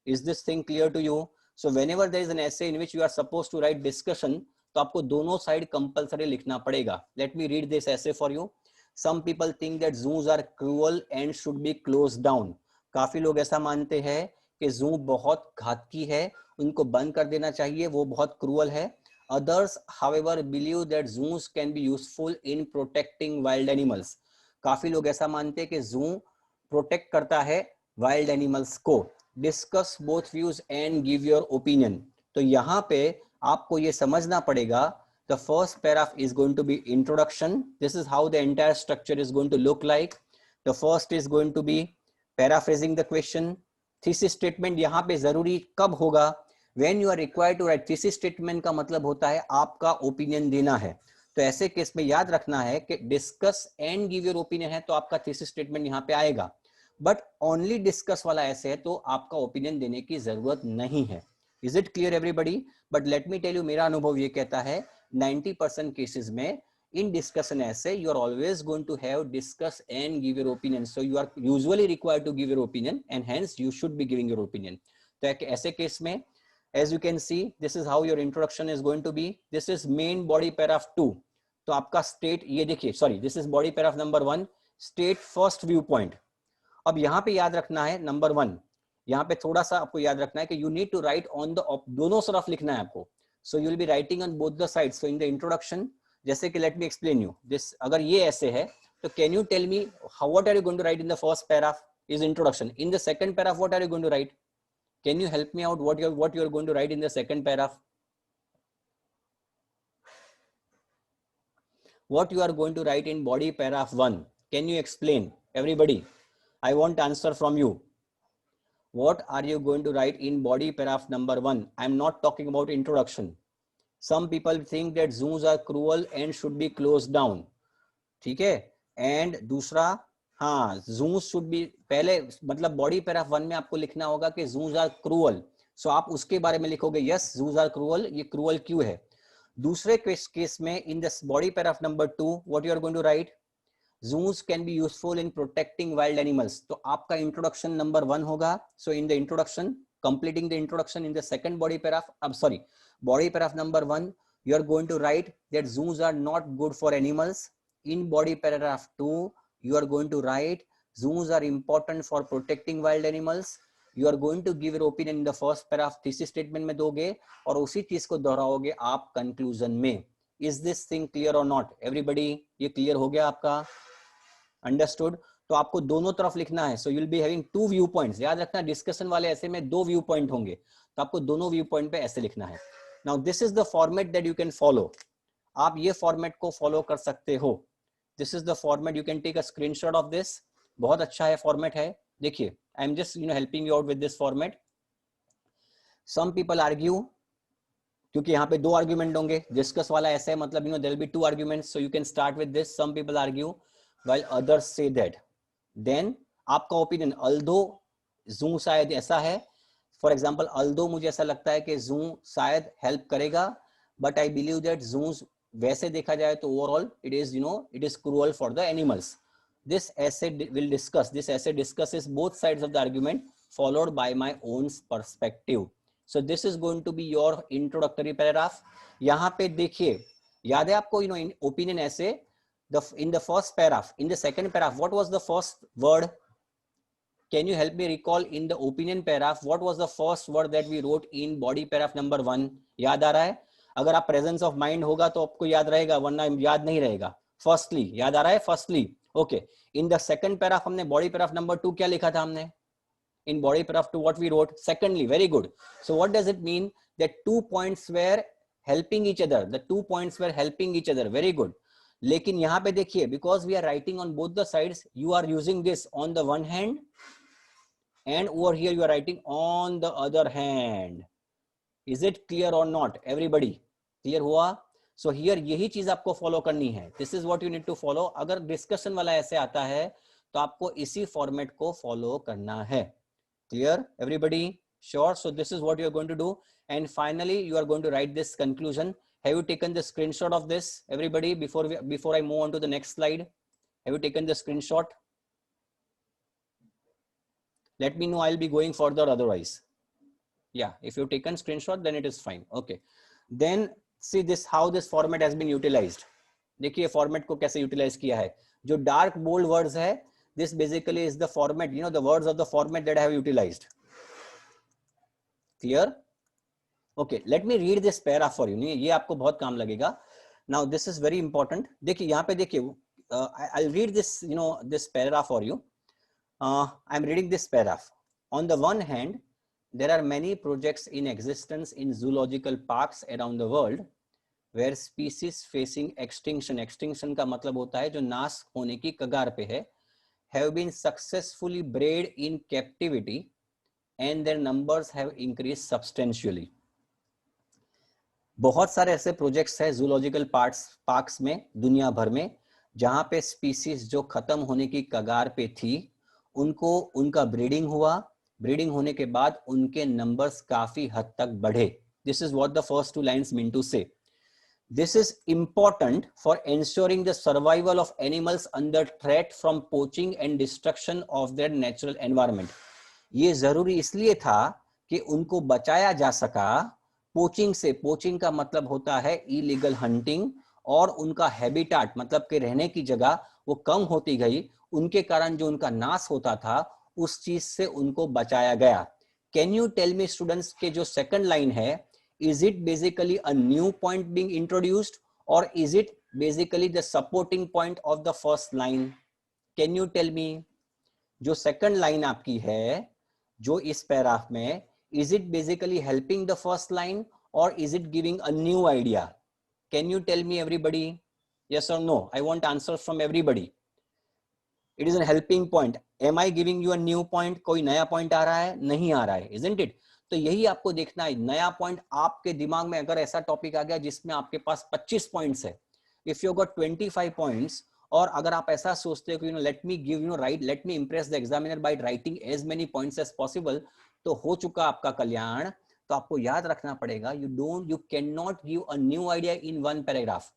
Speaker 1: Is this thing clear to you? So whenever there is an essay in which you are supposed to write discussion, तो आपको दोनों side compulsory लिखना पड़ेगा। Let me read this essay for you. Some people think that zoos are cruel and should be closed down. काफी लोग ऐसा मानते हैं कि जू बहुत घातकी है, उनको बंद कर देना चाहिए, वो बहुत क्रूअल है। Others, however, believe that zoos can be useful in protecting wild animals. काफी लोग ऐसा मानते हैं कि जू प्रोटेक्ट करता है वाइल्ड एनिमल्स को। Discuss both views and give your opinion. तो यहाँ पे आपको ये समझना पड़ेगा, the first paragraph is going to be introduction. This is how the entire structure is going to look like. The first is going to be paraphrasing the question. Thesis statement यहाँ पे जरूरी कब होगा? When you are required to write thesis statement का मतलब होता है आपका ओपिनियन देना है। तो ऐसे केस में याद रखना है कि discuss and give your opinion है तो आपका थीसिस स्टेटमेंट यहाँ पे आएगा, बट ओनली डिस्कस वाला ऐसे है तो आपका ओपिनियन देने की जरूरत नहीं है। Is it clear everybody? But let me tell you, मेरा अनुभव ये कहता है 90% केसेस में in discussion essay you are always going to have discuss and give your opinion, so you are usually required to give your opinion and hence you should be giving your opinion. तो ऐसे case में as you can see this is how your introduction is going to be. This is main body paragraph 2. तो आपका state ये देखिए, sorry, this is body paragraph number 1, state first viewpoint. अब यहाँ पे याद रखना है नंबर 1, यहाँ पे थोड़ा सा आपको याद रखना है कि you need to write on the दोनों तरफ लिखना है आपको। So you will be writing on both the sides. So in the introduction, जैसे कि let me explain you this, अगर ये ऐसे है तो can you tell me how, what are you going to write in the first paragraph is introduction. In the second paragraph, what are you going to write? Can you help me out what you are going to write in the second paragraph? What you are going to write in body paragraph 1? Can you explain, everybody? I want answer from you. What are you going to write in body paragraph number 1? I am not talking about introduction. Some people think that zoos are cruel and should be closed down. ठीक है? And दूसरा, हाँ, zoos should be, पहले मतलब body paragraph 1 में आपको लिखना होगा कि zoos are cruel. So आप उसके बारे में लिखोगे yes, zoos are cruel. ये cruel क्यों है? दूसरे केस में in this body paragraph number 2, what you are going to write? Zoos can be useful in protecting wild animals. तो आपका introduction number 1 होगा. So in the introduction, completing the introduction in the second body paragraph, body paragraph number 1, you are going to write that zoos are not good for animals. In body paragraph 2, you are going to write zoos are important for protecting wild animals. You are going to give your opinion in the first paragraph, thesis statement में दोगे और उसी चीज को दोहराओगे आप conclusion में. Is this thing clear or not? Everybody, ये clear हो गया आपका? Understood? तो आपको दोनों तरफ लिखना है. So you'll be having 2 view points. याद रखना डिस्कशन वाले ऐसे में 2 व्यू पॉइंट होंगे, तो आपको दोनों व्यू पॉइंट पे ऐसे लिखना है. Now this is the format that you can follow. आप ये फॉर्मेट को फॉलो कर सकते हो. This is the format. You can take a screenshot of this. बहुत अच्छा है फॉर्मेट है. देखिए, I am just helping you out with this format. Some people argue क्योंकि यहाँ पे 2 आर्ग्यूमेंट होंगे, डिस्कस वाला ऐसा है, मतलब there will be 2 arguments, so you can start with this, some people argue while others say that, then आपका opinion, although जूम शायद ऐसा है, फॉर एग्जांपल अल्दो मुझे ऐसा लगता है कि जूम शायद हेल्प करेगा, but I believe that zoom वैसे देखा जाए तो overall it is it is cruel for the animals. This essay will discuss, this essay discusses both sides of the argument followed by my own perspective. So this is going to be your introductory paragraph. यहाँ पे देखिए, याद है आपको opinion essay, in the first paragraph, in the second paragraph, what was the first word? Can you help me recall in the opinion paragraph what was the first word that we wrote in body paragraph number 1? याद आ रहा है? अगर आप presence of mind होगा तो आपको याद रहेगा, वरना याद नहीं रहेगा. Firstly, याद आ रहा है? Firstly, okay. In the second paragraph हमने body paragraph number 2 क्या लिखा था हमने? In body paragraph 2 what we wrote? Secondly, very good. So what does it mean? That 2 points were helping each other. The 2 points were helping each other. Very good. लेकिन यहाँ पे देखिए, because we are writing on both the sides, you are using this on the one hand, and over here you are writing on the other hand. Is it clear or not? Everybody clear हुआ? So here यही चीज आपको follow करनी है. This is what you need to follow. अगर discussion वाला ऐसे आता है तो आपको इसी फॉर्मेट को फॉलो करना है. Clear? Everybody? Sure. So this is what you are going to do. And finally, you are going to write this conclusion. Have you taken the screenshot of this? Everybody, before I move on to the next slide, have you taken the screenshot? Let me know. I'll be going further otherwise. Yeah, if you've taken screenshot, then it is fine. Okay. Then see this, how this format has been utilized. देखिए format को कैसे utilize किया है. जो dark bold words है, this basically is the format, the words of the format that I have utilized. Clear? Okay, let me read this paragraph for you. ये आपको बहुत काम लगेगा. Now this is very important. देखिए यहाँ पे देखिए, I'll read this, this paragraph for you. I'm reading this paragraph. On the one hand, there are many projects in existence in zoological parks around the world where species facing extinction का मतलब होता है जो नाश होने की कगार पे है, have been successfully bred in captivity and their numbers have increased substantially. बहुत सारे ऐसे प्रोजेक्ट्स हैं जूलॉजिकल पार्क्स में दुनिया भर में जहां पे स्पीसीज जो खत्म होने की कगार पे थी उनका ब्रीडिंग हुआ, ब्रीडिंग होने के बाद उनके नंबर्स काफी हद तक बढ़े. This is what the first 2 lines mean to say. This is important for ensuring the survival of animals under threat from poaching and destruction of their natural environment. ये जरूरी इसलिए था कि उनको बचाया जा सका पोचिंग से. पोचिंग का मतलब होता है इलीगल हंटिंग, और उनका हैबिटाट मतलब कि रहने की जगह वो कम होती गई, उनके कारण जो उनका नाश होता था उस चीज से उनको बचाया गया. Can you tell me students के जो सेकंड लाइन है, is it basically a new point being introduced or is it basically the supporting point of the first line? Can you tell me? जो second line आपकी है जो इस paragraph में, is it basically helping the first line or is it giving a new idea? Can you tell me everybody? Yes or no? I want answers from everybody. It is a helping point. Am I giving you a new point? कोई नया point आ रहा है? नहीं आ रहा है, isn't it? तो यही आपको देखना है. नया पॉइंट आपके दिमाग में अगर ऐसा टॉपिक आ गया जिसमें आपके पास 25 पॉइंट्स है, इफ यू गॉट 25 पॉइंट्स, और अगर आप ऐसा सोचते हो कि let me give right, let me impress the examiner by writing as many points as possible, तो हो चुका आपका कल्याण. तो आपको याद रखना पड़ेगा, you can not give a new idea in 1 paragraph.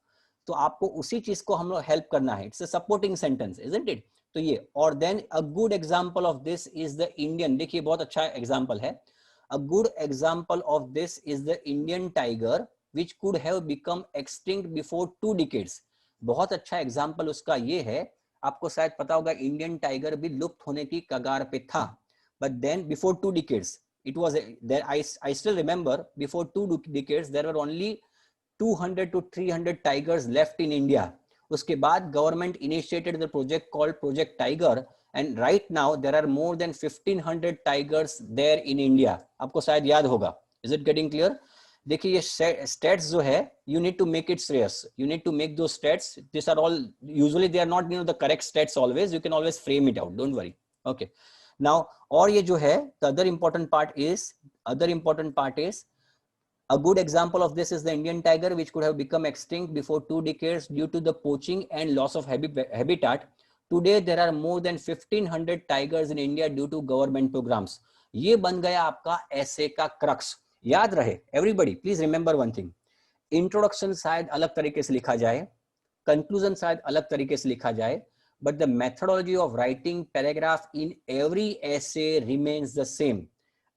Speaker 1: तो आपको उसी चीज को हम लोग हेल्प करना है. It's a supporting sentence, isn't it? तो ये, और then a good example of this is the Indian. देखिए बहुत अच्छा एग्जांपल है. A good example of this is the Indian tiger, which could have become extinct before 2 decades. बहुत अच्छा example उसका ये है, आपको शायद पता होगा इंडियन टाइगर भी लुप्त होने की कगार पे था, but then before 2 decades it was there. I still remember before 2 decades there were only 200 to 300 tigers left in India. उसके बाद government initiated the project called Project Tiger, and right now there are more than 1500 tigers there in India. आपको शायद याद होगा. Is it getting clear? देखिए ये stats जो है, you need to make it serious. You need to make those stats. These are all usually they are not the correct stats always. You can always frame it out. Don't worry. Okay. Now और ये जो है the other important part is A good example of this is the Indian tiger, which could have become extinct before 2 decades due to the poaching and loss of habitat. Today, there are more than 1500 tigers in India due to government programs. ये बन गया आपका ऐसे का crux. याद रहे, everybody, please remember one thing. Introduction शायद अलग तरीके से लिखा जाए, conclusion शायद अलग तरीके से लिखा जाए, but the methodology of writing paragraph in every essay remains the same.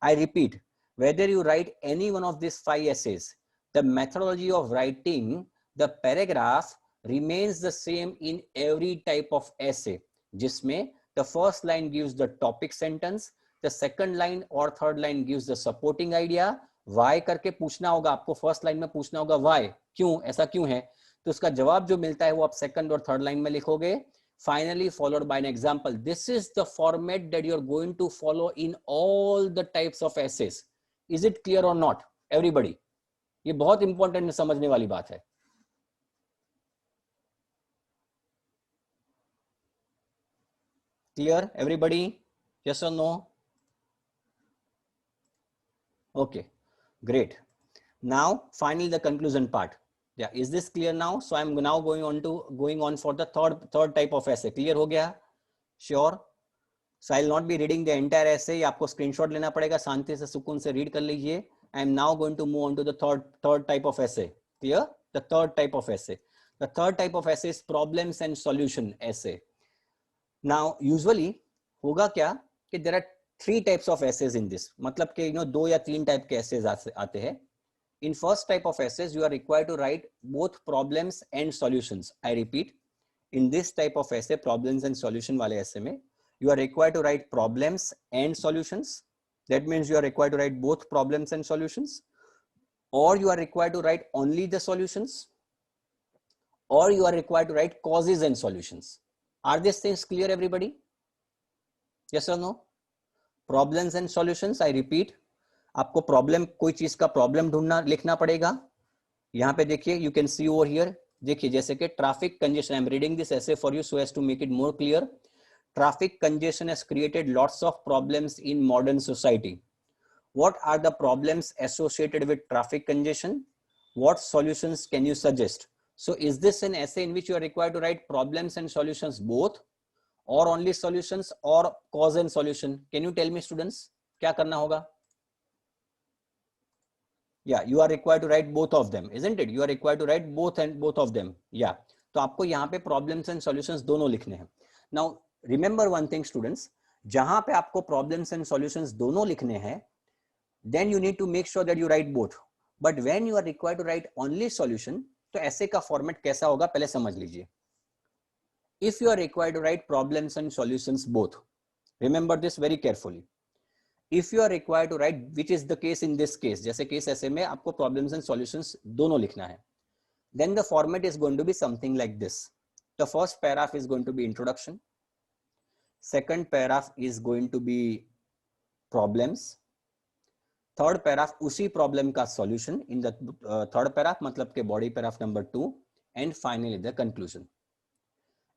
Speaker 1: I repeat, whether you write any one of these 5 essays, the methodology of writing the paragraph remains the same in every type of essay, जिसमें the first line gives the topic sentence, the second line or third line gives the supporting idea. Why करके पूछना होगा आपको, first line में पूछना होगा why, क्यों, ऐसा क्यों है, तो उसका जवाब जो मिलता है वो आप सेकंड और थर्ड लाइन में लिखोगे. Finally followed by an example. This is the format that you are going to follow in all the types of essays. Is it clear or not, everybody? ये बहुत इंपॉर्टेंट समझने वाली बात है. Clear, everybody? Yes or no? Okay, great. Now finally the conclusion part. Yeah, is this clear now? So I'm now going on for the third type of essay. Clear हो गया? Sure. So I'll not be reading the entire essay. आपको screenshot लेना पड़ेगा, शांति से सुकून से read कर लीजिए. I am now going to move on to the third type of essay. Clear? The third type of essay. The third type of essay is problems and solution essay. Now usually होगा क्या कि there are 3 types of essays in this. मतलब कि 2 या 3 type के essays आते हैं. In first type of essays, you are required to write both problems and solutions. I repeat, in this type of essay, problems and solution वाले essay में, you are required to write problems and solutions. That means you are required to write both problems and solutions, or you are required to write only the solutions, or you are required to write causes and solutions. Are these things clear, everybody? Yes or no? Problems and solutions, I repeat, आपको problem, कोई चीज का problem ढूंढना, लिखना पड़ेगा. यहां पे देखिए, you can see over here, देखिए जैसे कि traffic congestion. I am reading this essay for you so as to make it more clear. Traffic congestion has created lots of problems in modern society. What are the problems associated with traffic congestion? What solutions can you suggest? So is this an essay in which you are required to write problems and solutions both, or only solutions, or cause and solution? Can you tell me, students, क्या करना होगा? Yeah, you are required to write both of them, isn't it? You are required to write both of them. Yeah, तो आपको यहाँ पे problems and solutions दोनों लिखने हैं. Now remember one thing, students, जहां पे आपको problems and solutions दोनों लिखने हैं, then you need to make sure that you write both. But when you are required to write only solution, तो ऐसे का format कैसा होगा पहले समझ लीजिए. If you are required to write problems and solutions both, remember this very carefully. If you are required to write, which is the case in this case, जैसे case ऐसे में आपको problems and solutions दोनों लिखना है, then the format is going to be something like this. The first paragraph is going to be introduction. Second paragraph is going to be problems. Third paragraph उसी problem का solution in the third paragraph, मतलब के body paragraph number 2, and finally the conclusion.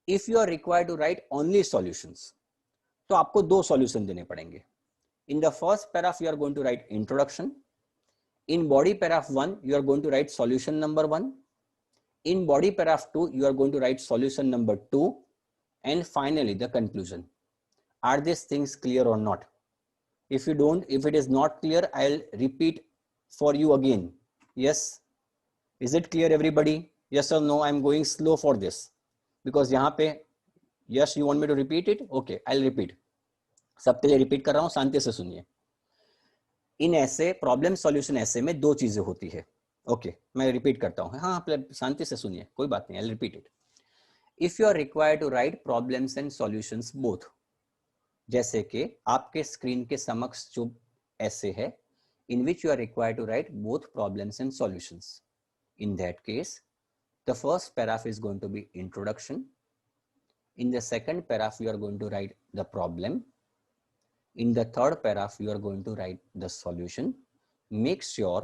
Speaker 1: If you are required to write only solutions, तो आपको 2 solution देने पड़ेंगे. In the first paragraph, you are going to write introduction. In body paragraph 1, you are going to write solution number 1. In body paragraph 2, you are going to write solution number 2. And finally, the conclusion. Are these things clear or not? If it is not clear, I'll repeat for you again. Yes. Is it clear, everybody? Yes or no? I'm going slow for this. Because यहाँ पे, yes, you want me to repeat it? Okay, I'll repeat. सबके लिए repeat कर रहा हूं, शांति से सुनिए. इन ऐसे प्रॉब्लम सॉल्यूशन ऐसे में 2 चीजें होती है. ओके, मैं रिपीट करता हूं. हाँ, आप शांति से सुनिए, कोई बात नहीं. I will repeat it. If you are required to write problems and solutions both, जैसे कि आपके स्क्रीन के समक्ष जो ऐसे है, in which you are required to write both problems and solutions. In that case, the first paragraph is going to be introduction. In the second paragraph you are going to write the problem. In the third paragraph, you are going to write the solution. Make sure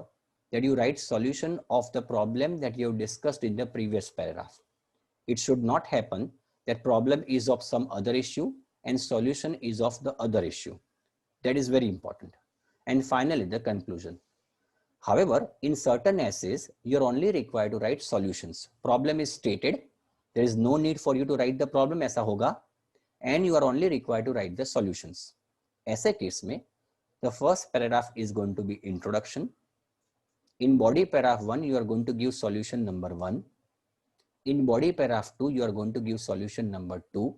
Speaker 1: that you write solution of the problem that you have discussed in the previous paragraph. It should not happen that problem is of some other issue and solution is of the other issue. That is very important. And finally, the conclusion. However, in certain essays, you're only required to write solutions. Problem is stated, there is no need for you to write the problem, ऐसा होगा, and you are only required to write the solutions. ऐसे case में the first paragraph is going to be introduction. In body paragraph 1, you are going to give solution number 1. In body paragraph 2, you are going to give solution number 2,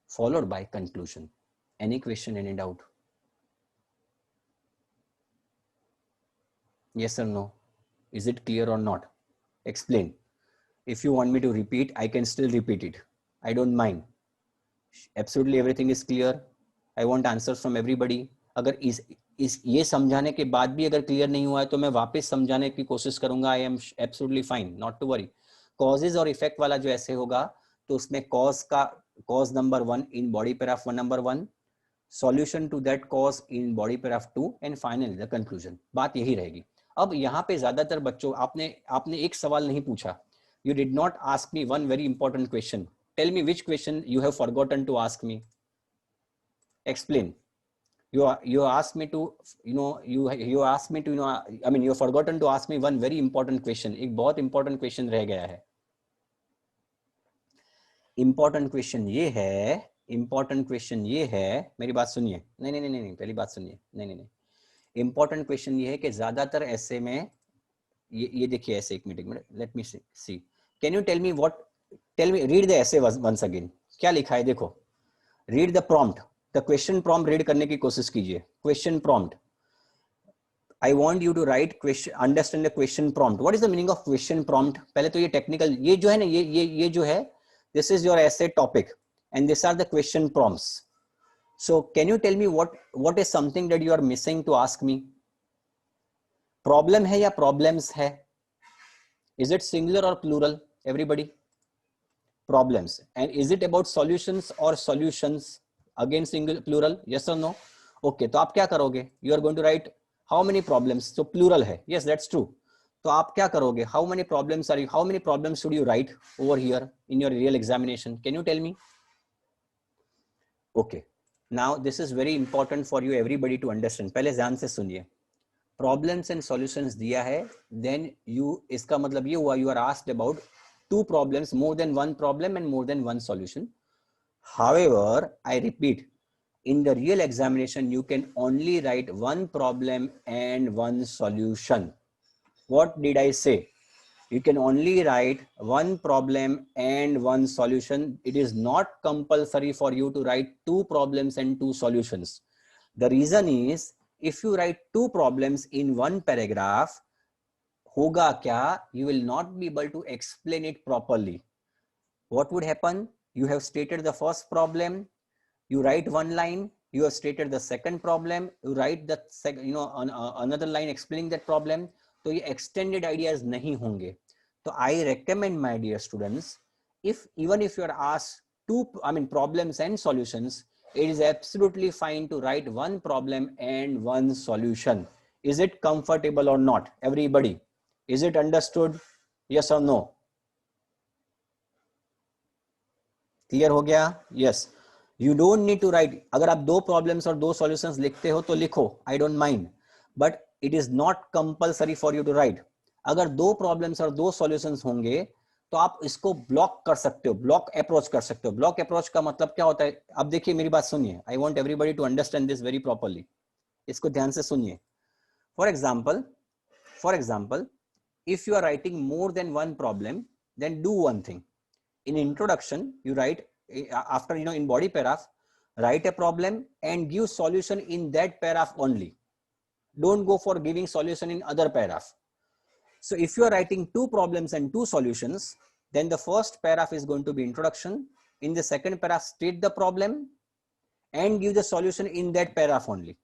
Speaker 1: followed by conclusion. Any question, any doubt? Yes or no? Is it clear or not? Explain. If you want me to repeat, I can still repeat it. I don't mind. Absolutely everything is clear. I want answers from everybody. अगर इस ये समझाने के बाद भी अगर clear नहीं हुआ है तो मैं वापस समझाने की कोशिश करूंगा. I am absolutely fine, not to worry. Causes और effect वाला जो ऐसे होगा तो उसमें cause number 1 in body paragraph 1 number 1, solution to that cause in body paragraph 2, and finally the conclusion. बात यही रहेगी. अब यहाँ पे ज्यादातर बच्चों आपने एक सवाल नहीं पूछा. You did not ask me one very important question. Tell me which question you have forgotten to ask me. Explain. You asked me to, you asked me to, I mean, you have forgotten to ask me one very important question. एक बहुत important question रह गया है. Important question ये है, मेरी बात सुनिए. नहीं, पहली बात सुनिए. नहीं. Important question ये है कि ज्यादातर ऐसे में ये देखिए ऐसे एक minute. Let me see. Can you tell me read the essay once again. क्या लिखा है देखो. Read the prompt. The question prompt read करने की कोशिश कीजिए. Question prompt. I want you to write question, understand the question prompt. What is the meaning of question prompt? पहले तो ये technical, ये जो है ना, ये जो है, this is your essay topic, and these are the question prompts. So can you tell me what is something that you are missing to ask me? Problem है या problems है? Is it singular or plural? Everybody? Problems. And is it about solutions or solutions? Again single, plural? Yes or no? Okay, तो आप क्या करोगे? You are going to write how many problems? So plural है. Yes, that's true. तो आप क्या करोगे? How many problems should you write over here in your real examination? Can you tell me? Okay. Now this is very important for you everybody to understand. पहले ध्यान से सुनिए. Problems and solutions दिया है. Then इसका मतलब ये हुआ you are asked about 2 problems, more than 1 problem and more than 1 solution. However, I repeat, in the real examination, you can only write 1 problem and 1 solution. What did I say? You can only write 1 problem and 1 solution. It is not compulsory for you to write 2 problems and 2 solutions. The reason is, if you write 2 problems in 1 paragraph, होगा क्या? You will not be able to explain it properly. What would happen? You have stated the first problem, you write 1 line, you have stated the second problem, you write the another line explaining that problem. तो ये extended ideas नहीं होंगे. तो I recommend, my dear students, even if you are asked problems and solutions, it is absolutely fine to write 1 problem and 1 solution. Is it comfortable or not? Everybody, is it understood? Yes or no? Clear हो गया? Yes. You don't need to write. अगर आप 2 problems और 2 solutions लिखते हो तो लिखो, I don't mind, but it is not compulsory for you to write. अगर 2 प्रॉब्लम्स और 2 सॉल्यूशंस होंगे तो आप इसको ब्लॉक कर सकते हो, ब्लॉक अप्रोच कर सकते हो. ब्लॉक अप्रोच का मतलब क्या होता है? अब देखिए मेरी बात सुनिए. I want everybody to understand this very properly. इसको ध्यान से सुनिए. For example, if you are writing more than 1 problem, then do one thing. In introduction, you write, after in body paragraph, write a problem and give solution in that paragraph only. Don't go for giving solution in other paragraph. So if you are writing 2 problems and 2 solutions, then the first paragraph is going to be introduction. In the second paragraph, state the problem and give the solution in that paragraph only.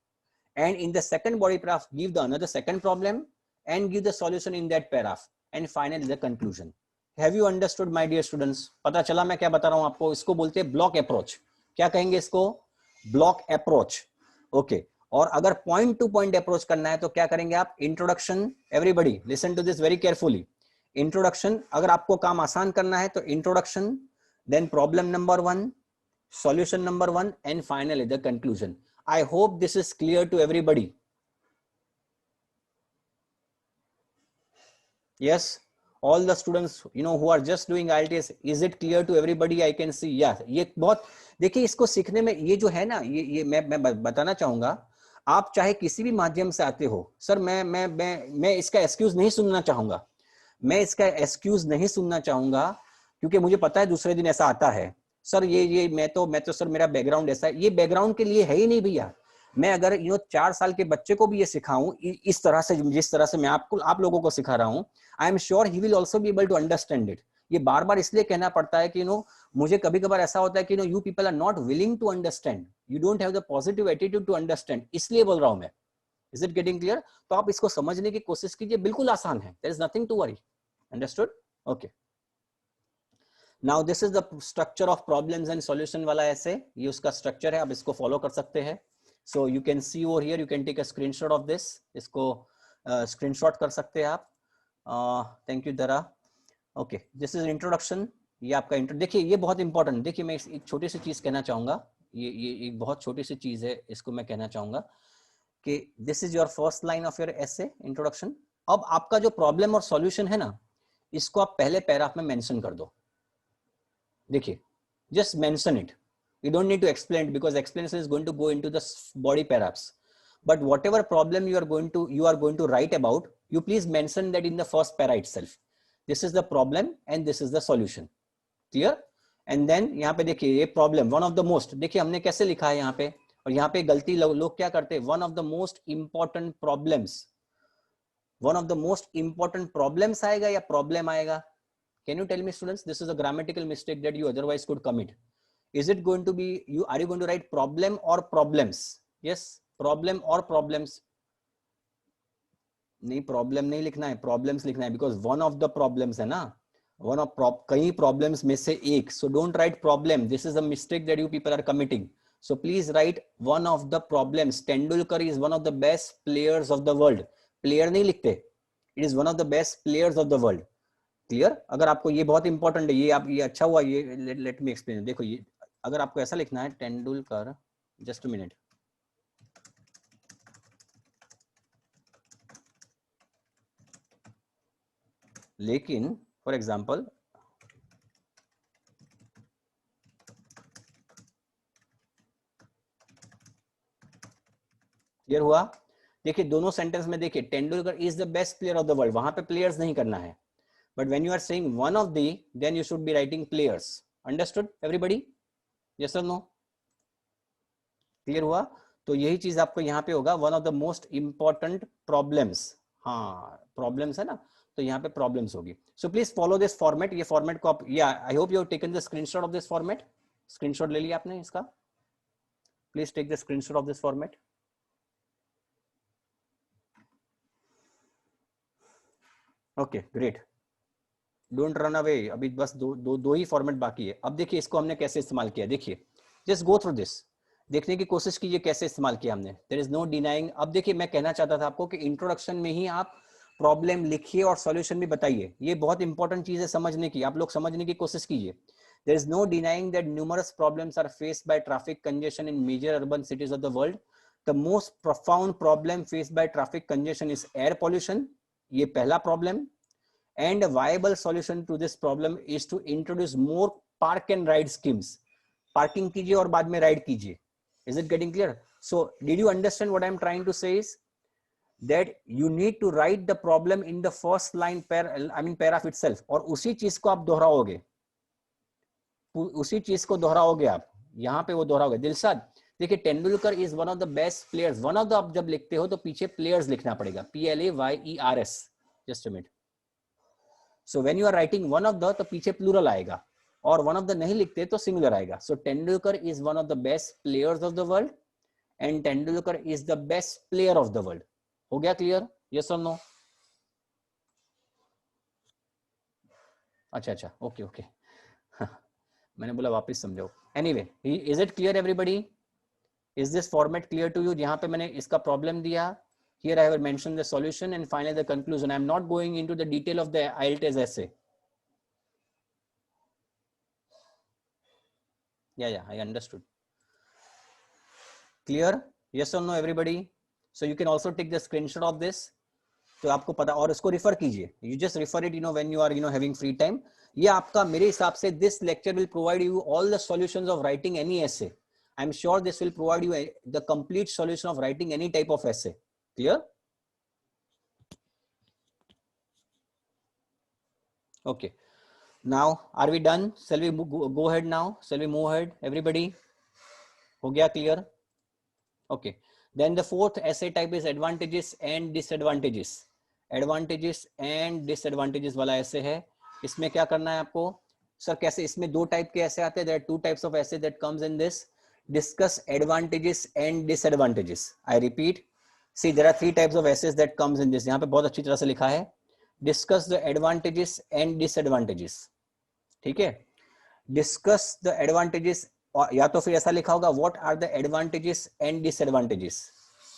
Speaker 1: And in the second body paragraph, give the another second problem and give the solution in that paragraph. And finally the conclusion. Have you understood, my dear students? पता चला मैं क्या बता रहा हूं आपको? इसको बोलते हैं ब्लॉक अप्रोच. क्या कहेंगे इसको? Block approach. ओके. और अगर पॉइंट टू पॉइंट अप्रोच करना है तो क्या करेंगे आप? Introduction. Everybody listen to this very carefully. Introduction. अगर आपको काम आसान करना है तो introduction, then problem number 1, solution number 1, and finally the conclusion. I hope this is clear to everybody. Yes, all the students who are just doing IELTS, is it clear to everybody? I can see, yeah. ये बहुत देखिए, इसको सीखने में ये जो है ना, ये मैं बताना चाहूंगा, आप चाहे किसी भी माध्यम से आते हो, सर मैं इसका एक्सक्यूज नहीं सुनना चाहूंगा, क्योंकि मुझे पता है दूसरे दिन ऐसा आता है, सर ये मैं तो सर मेरा बैकग्राउंड ऐसा है। ये बैकग्राउंड के लिए है ही नहीं भैया। मैं अगर 4 साल के बच्चे को भी ये सिखाऊं इस तरह से, जिस तरह से मैं आप लोगों को सिखा रहा हूं, I am sure he will also be able to understand it. ये बार बार इसलिए कहना पड़ता है कि मुझे कभी कभार ऐसा होता है कि you people are not willing to understand, you don't have the positive attitude to understand, इसलिए बोल रहा हूं मैं। Is it getting clear? तो आप इसको समझने की कोशिश कीजिए, बिल्कुल आसान है, there is nothing to worry. Understood? Okay. Now this is the structure of problems and solution वाला ऐसे, ये उसका स्ट्रक्चर है, आप इसको फॉलो कर सकते हैं। So you can see over here, you can take a screenshot of this, इसको स्क्रीनशॉट कर सकते हैं आप। थैंक यू दरा। Okay, this is introduction. ये आपका इंट्रो, देखिए ये बहुत इंपॉर्टेंट, देखिए मैं एक छोटी सी चीज कहना चाहूंगा, ये एक बहुत छोटी सी चीज है, इसको मैं कहना चाहूंगा कि this is your first line of your essay introduction. अब आपका जो प्रॉब्लम और सॉल्यूशन है ना, इसको आप पहले पैराग्राफ में मेंशन कर दो। देखिए, just mention it, you don't need to explain it because explanation is going to go into the body paragraphs, but whatever problem you are going to write about, you please mention that in the first para itself, this is the problem and this is the solution. Clear? And then यहाँ पे देखिए, ये problem one of the most, देखिए हमने कैसे लिखा है यहाँ पे, और यहाँ पे गलती लोग क्या करते हैं, one of the most important problems, one of the most important problems आएगा या problem आएगा? Can you tell me, students? This is a grammatical mistake that you otherwise could commit. Is it going to be are you going to write problem or problems? Yes, problem or problems. नहीं, problem नहीं लिखना है, problems लिखना है, because one of the problems है ना, कई problems में से एक. So don't write problem. This is a mistake that you people are committing. So please write one of the problems. Tendulkar is one of the best players of the world. Player नहीं लिखते. It is one of the best players of the world. Clear? अगर आपको ये बहुत important है, ये अच्छा हुआ, ये लेट मी एक्सप्लेन। देखो, ये अगर आपको ऐसा लिखना है, तेंदुलकर, जस्ट अ मिनट, लेकिन फॉर एग्जांपल क्लियर हुआ? देखिए दोनों सेंटेंस में देखिए, Tendulkar is the best player of the world, वहां पे प्लेयर्स नहीं करना है, but when you are saying one of the, then you should be writing players. Understood everybody? Yes or no? Clear हुआ? तो यही चीज आपको यहाँ पे होगा, one of the most important problems, हाँ problems है ना, तो यहाँ पे problems होगी। So please follow this format, ये format को आप, yeah, I hope you have taken the screenshot of this format, screenshot ले लिया आपने इसका, please take the screenshot of this format. Okay, great. Don't run away, अभी बस दो ही फॉर्मेट बाकी है। अब देखिए इसको हमने कैसे इस्तेमाल किया, देखिए जस्ट गो थ्रू दिस, देखने की कोशिश कीजिए कैसे इस्तेमाल किया हमने। There is no denying. अब देखिए मैं कहना चाहता था आपको कि इंट्रोडक्शन में ही आप प्रॉब्लम लिखिए और सॉल्यूशन भी बताइए, ये बहुत इंपॉर्टेंट चीज है समझने की, आप लोग समझने की कोशिश कीजिए। There is no denying that numerous problems are faced by traffic congestion in major urban cities of the world. The most profound problem faced by traffic congestion is air pollution, ये पहला प्रॉब्लम। And a viable solution to this problem is to introduce more park and ride schemes. Parking कीजिए और बाद में ride कीजिए. Is it getting clear? So did you understand what I am trying to say is that you need to write the problem in the first line paragraph itself, और उसी चीज को आप दोहराओगे, उसी चीज को दोहराओगे आप, यहाँ पे वो दोहराओगे। दिलशाद देखिए, Tendulkar is one of the best players, one of the आप जब लिखते हो तो पीछे प्लेयर्स लिखना पड़ेगा, PLAYERS, just a minute. So when you are writing one of the, तो पीछे प्लूरल आएगा, और वन ऑफ द नहीं लिखते तो सिंगुलर आएगा। So Tendulkar is one of the best players of the world and Tendulkar is the best player of the world. हो गया क्लियर? यस और नो? अच्छा अच्छा, ओके ओके, मैंने बोला वापस समझाओ। Anyway, is it clear everybody? Is this format clear to you? यहाँ पे मैंने इसका प्रॉब्लम दिया, here I have mentioned the solution and finally the conclusion. I am not going into the detail of the IELTS essay. Yeah, I understood. Clear? Yes or no everybody? So you can also take the screenshot of this. तो आपको पता, और इसको refer कीजिए, you just refer it when you are having free time. ये आपका, मेरे हिसाब से this lecture will provide you all the solutions of writing any essay. I am sure this will provide you the complete solution of writing any type of essay. Clear? Okay, now are we done? Shall we go ahead now? Shall we move ahead, everybody? हो गया clear? Okay, then the fourth essay type is advantages and disadvantages. Advantages and disadvantages वाला essay है। इसमें क्या करना है आपको? Sir कैसे, इसमें दो टाइप के ऐसे आते हैं। there are two types of essay that comes in this. Discuss advantages and disadvantages. I repeat, see there are three types of essays that comes in this. यहाँ पे बहुत अच्छी तरह से लिखा है, discuss the advantages and disadvantages. ठीक है, discuss the advantages, या तो फिर ऐसा लिखा होगा what are the advantages and disadvantages,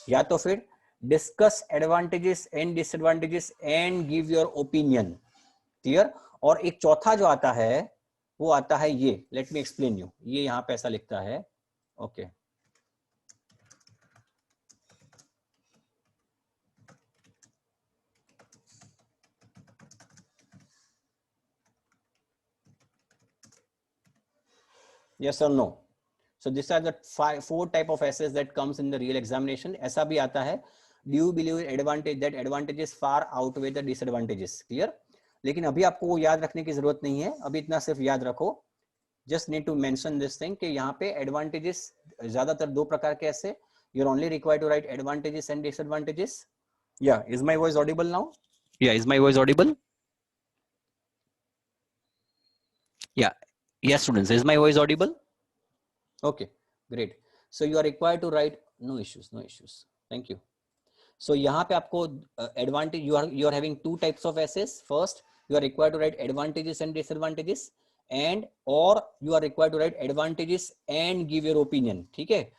Speaker 1: या तो फिर discuss advantages and disadvantages and give your opinion. Clear? और एक चौथा जो आता है वो आता है ये, let me explain you, ये यहां पे ऐसा लिखता है। Okay, yes or no? So these are the four type of essays that comes in the real examination. ऐसा भी आता है, do you believe advantage that advantages far outweigh the disadvantages? Clear? लेकिन अभी आपको वो याद रखने की जरूरत नहीं है, अभी इतना सिर्फ याद रखो, just need to mention this thing कि यहाँ पे advantages ज्यादातर दो प्रकार के ऐसे, you're only required to write advantages and disadvantages. Yeah, is my voice audible now? Yeah, is my voice audible? Yeah, yes students, is my voice audible? Okay, great. So you are required to write, no issues, no issues. Thank you. So यहाँ पे आपको advantage, you are having two types of essays. First, you are required to write advantages and disadvantages, and or you are required to write advantages and give your opinion. ठीक है?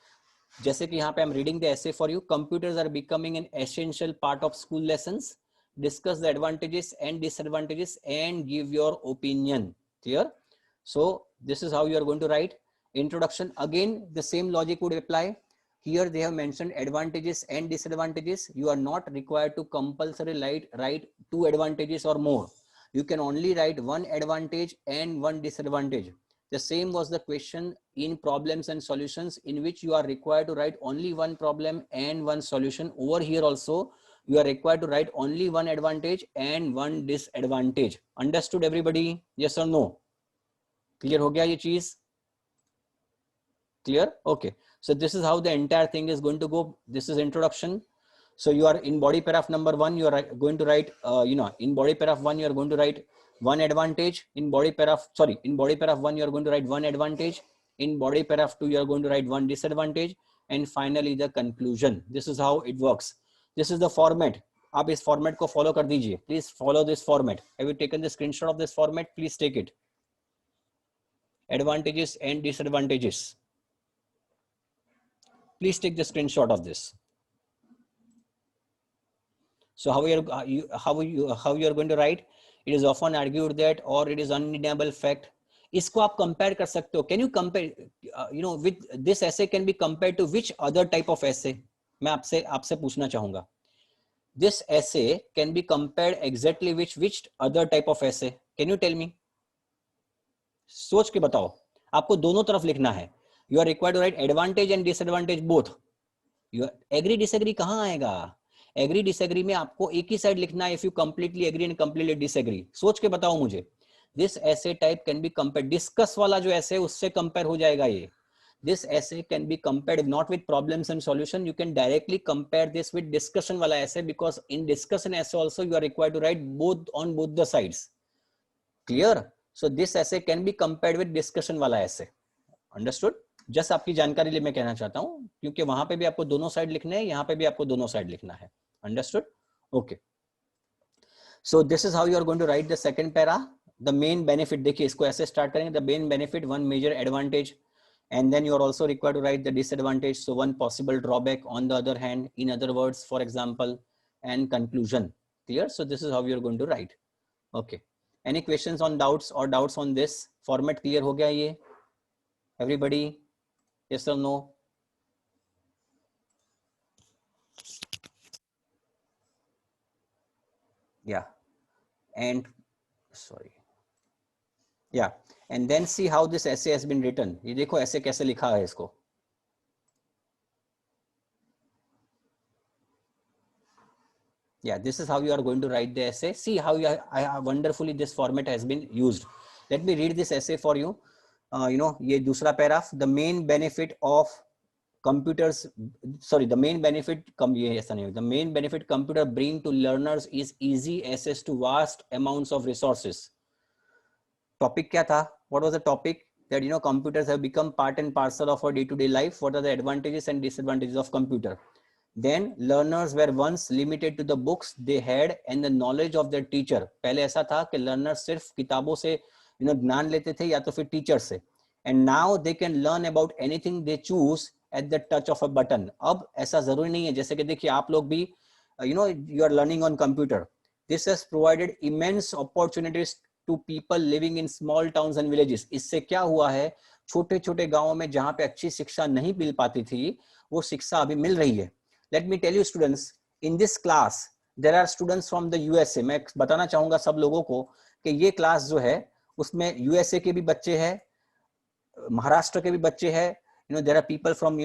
Speaker 1: जैसे कि यहाँ पे I'm reading the essay for you. Computers are becoming an essential part of school lessons. Discuss the advantages and disadvantages and give your opinion. Clear? So this is how you are going to write. Introduction, again the same logic would apply. Here they have mentioned advantages and disadvantages. You are not required to compulsorily write two advantages or more. You can only write one advantage and one disadvantage. The same was the question in problems and solutions, in which you are required to write only one problem and one solution. Over here also you are required to write only one advantage and one disadvantage. Understood everybody? Yes or no? Clear हो गया ये चीज? Clear? Okay. So this is how the entire thing is going to go. This is introduction. So you are in body paragraph number 1, you are going to write, in body paragraph 1, you are going to write one advantage. In body paragraph 1, you are going to write one advantage. In body paragraph 2, you are going to write one disadvantage. And finally the conclusion. This is how it works. This is the format. आप इस format को follow कर दीजिए. Please follow this format. Have you taken the screenshot of this format? Please take it. Advantages and disadvantages. Please take the screenshot of this. So how you are going to write? It is often argued that, or it is undeniable fact. इसको आप compare कर सकते हो. Can you compare? With this essay can be compared to which other type of essay? मैं आपसे पूछना चाहूँगा. This essay can be compared exactly with which other type of essay? Can you tell me? सोच के बताओ. आपको दोनों तरफ लिखना है. You are required to write advantage and disadvantage both. You agree disagree कहाँ आएगा? एग्री डिसएग्री में आपको एक ही साइड लिखना है. If you completely agree and completely disagree. सोच के बताओ मुझे. This essay type can be compare. Discuss वाला जो ऐसे उससे कंपेयर हो जाएगा ये. This essay can be compared not with problems and solution. You can directly compare this with discussion वाला essay, because in discussion essay also you are required to write both on both the sides. Clear? So this essay can be compared with discussion वाला essay. Understood? Just आपकी जानकारी लिए मैं कहना चाहता हूं, क्योंकि वहां पे भी आपको दोनों साइड लिखने हैं, यहाँ पे भी आपको दोनों साइड लिखना है. Understood? Okay. So this is how you are going to write the second para. The main benefit, देखिए इसको ऐसे start करेंगे. The main benefit, one major advantage, and then you are also required to write the disadvantage. So one possible drawback on the other hand, in other words, for example, and conclusion. Clear? So this is how you are going to write. Okay. Any questions on doubts or doubts on this format? Clear हो गया ये? Everybody? Yes or no? Yeah, and sorry, yeah, and then see how this essay has been written. ये देखो ऐसे कैसे लिखा है इसको. Yeah, this is how you are going to write the essay. See how wonderfully this format has been used. Let me read this essay for you. ये दूसरा paragraph. The main benefit of computers, sorry, the main benefit the main benefit computer bring to learners is easy access to vast amounts of resources. Topic क्या था? What was the topic? That computers have become part and parcel of our day-to-day life. What are the advantages and disadvantages of computer? Then learners were once limited to the books they had and the knowledge of their teacher. पहले ऐसा था कि learners सिर्फ किताबों से ज्ञान लेते थे या तो फिर टीचर से. And now they can learn about anything they choose at the touch of a button. अब ऐसा जरूरी नहीं है, जैसे कि देखिए आप लोग भी you are learning on computer. This has provided immense opportunities to people living in small towns and villages. इससे क्या हुआ है, छोटे छोटे गांवों में जहां पे अच्छी शिक्षा नहीं मिल पाती थी वो शिक्षा अभी मिल रही है. Let me tell you students, in this class there are students from the USA. मैं बताना चाहूंगा सब लोगों को कि ये क्लास जो है उसमें USA के भी बच्चे हैं, महाराष्ट्र के भी बच्चे हैं, there are people from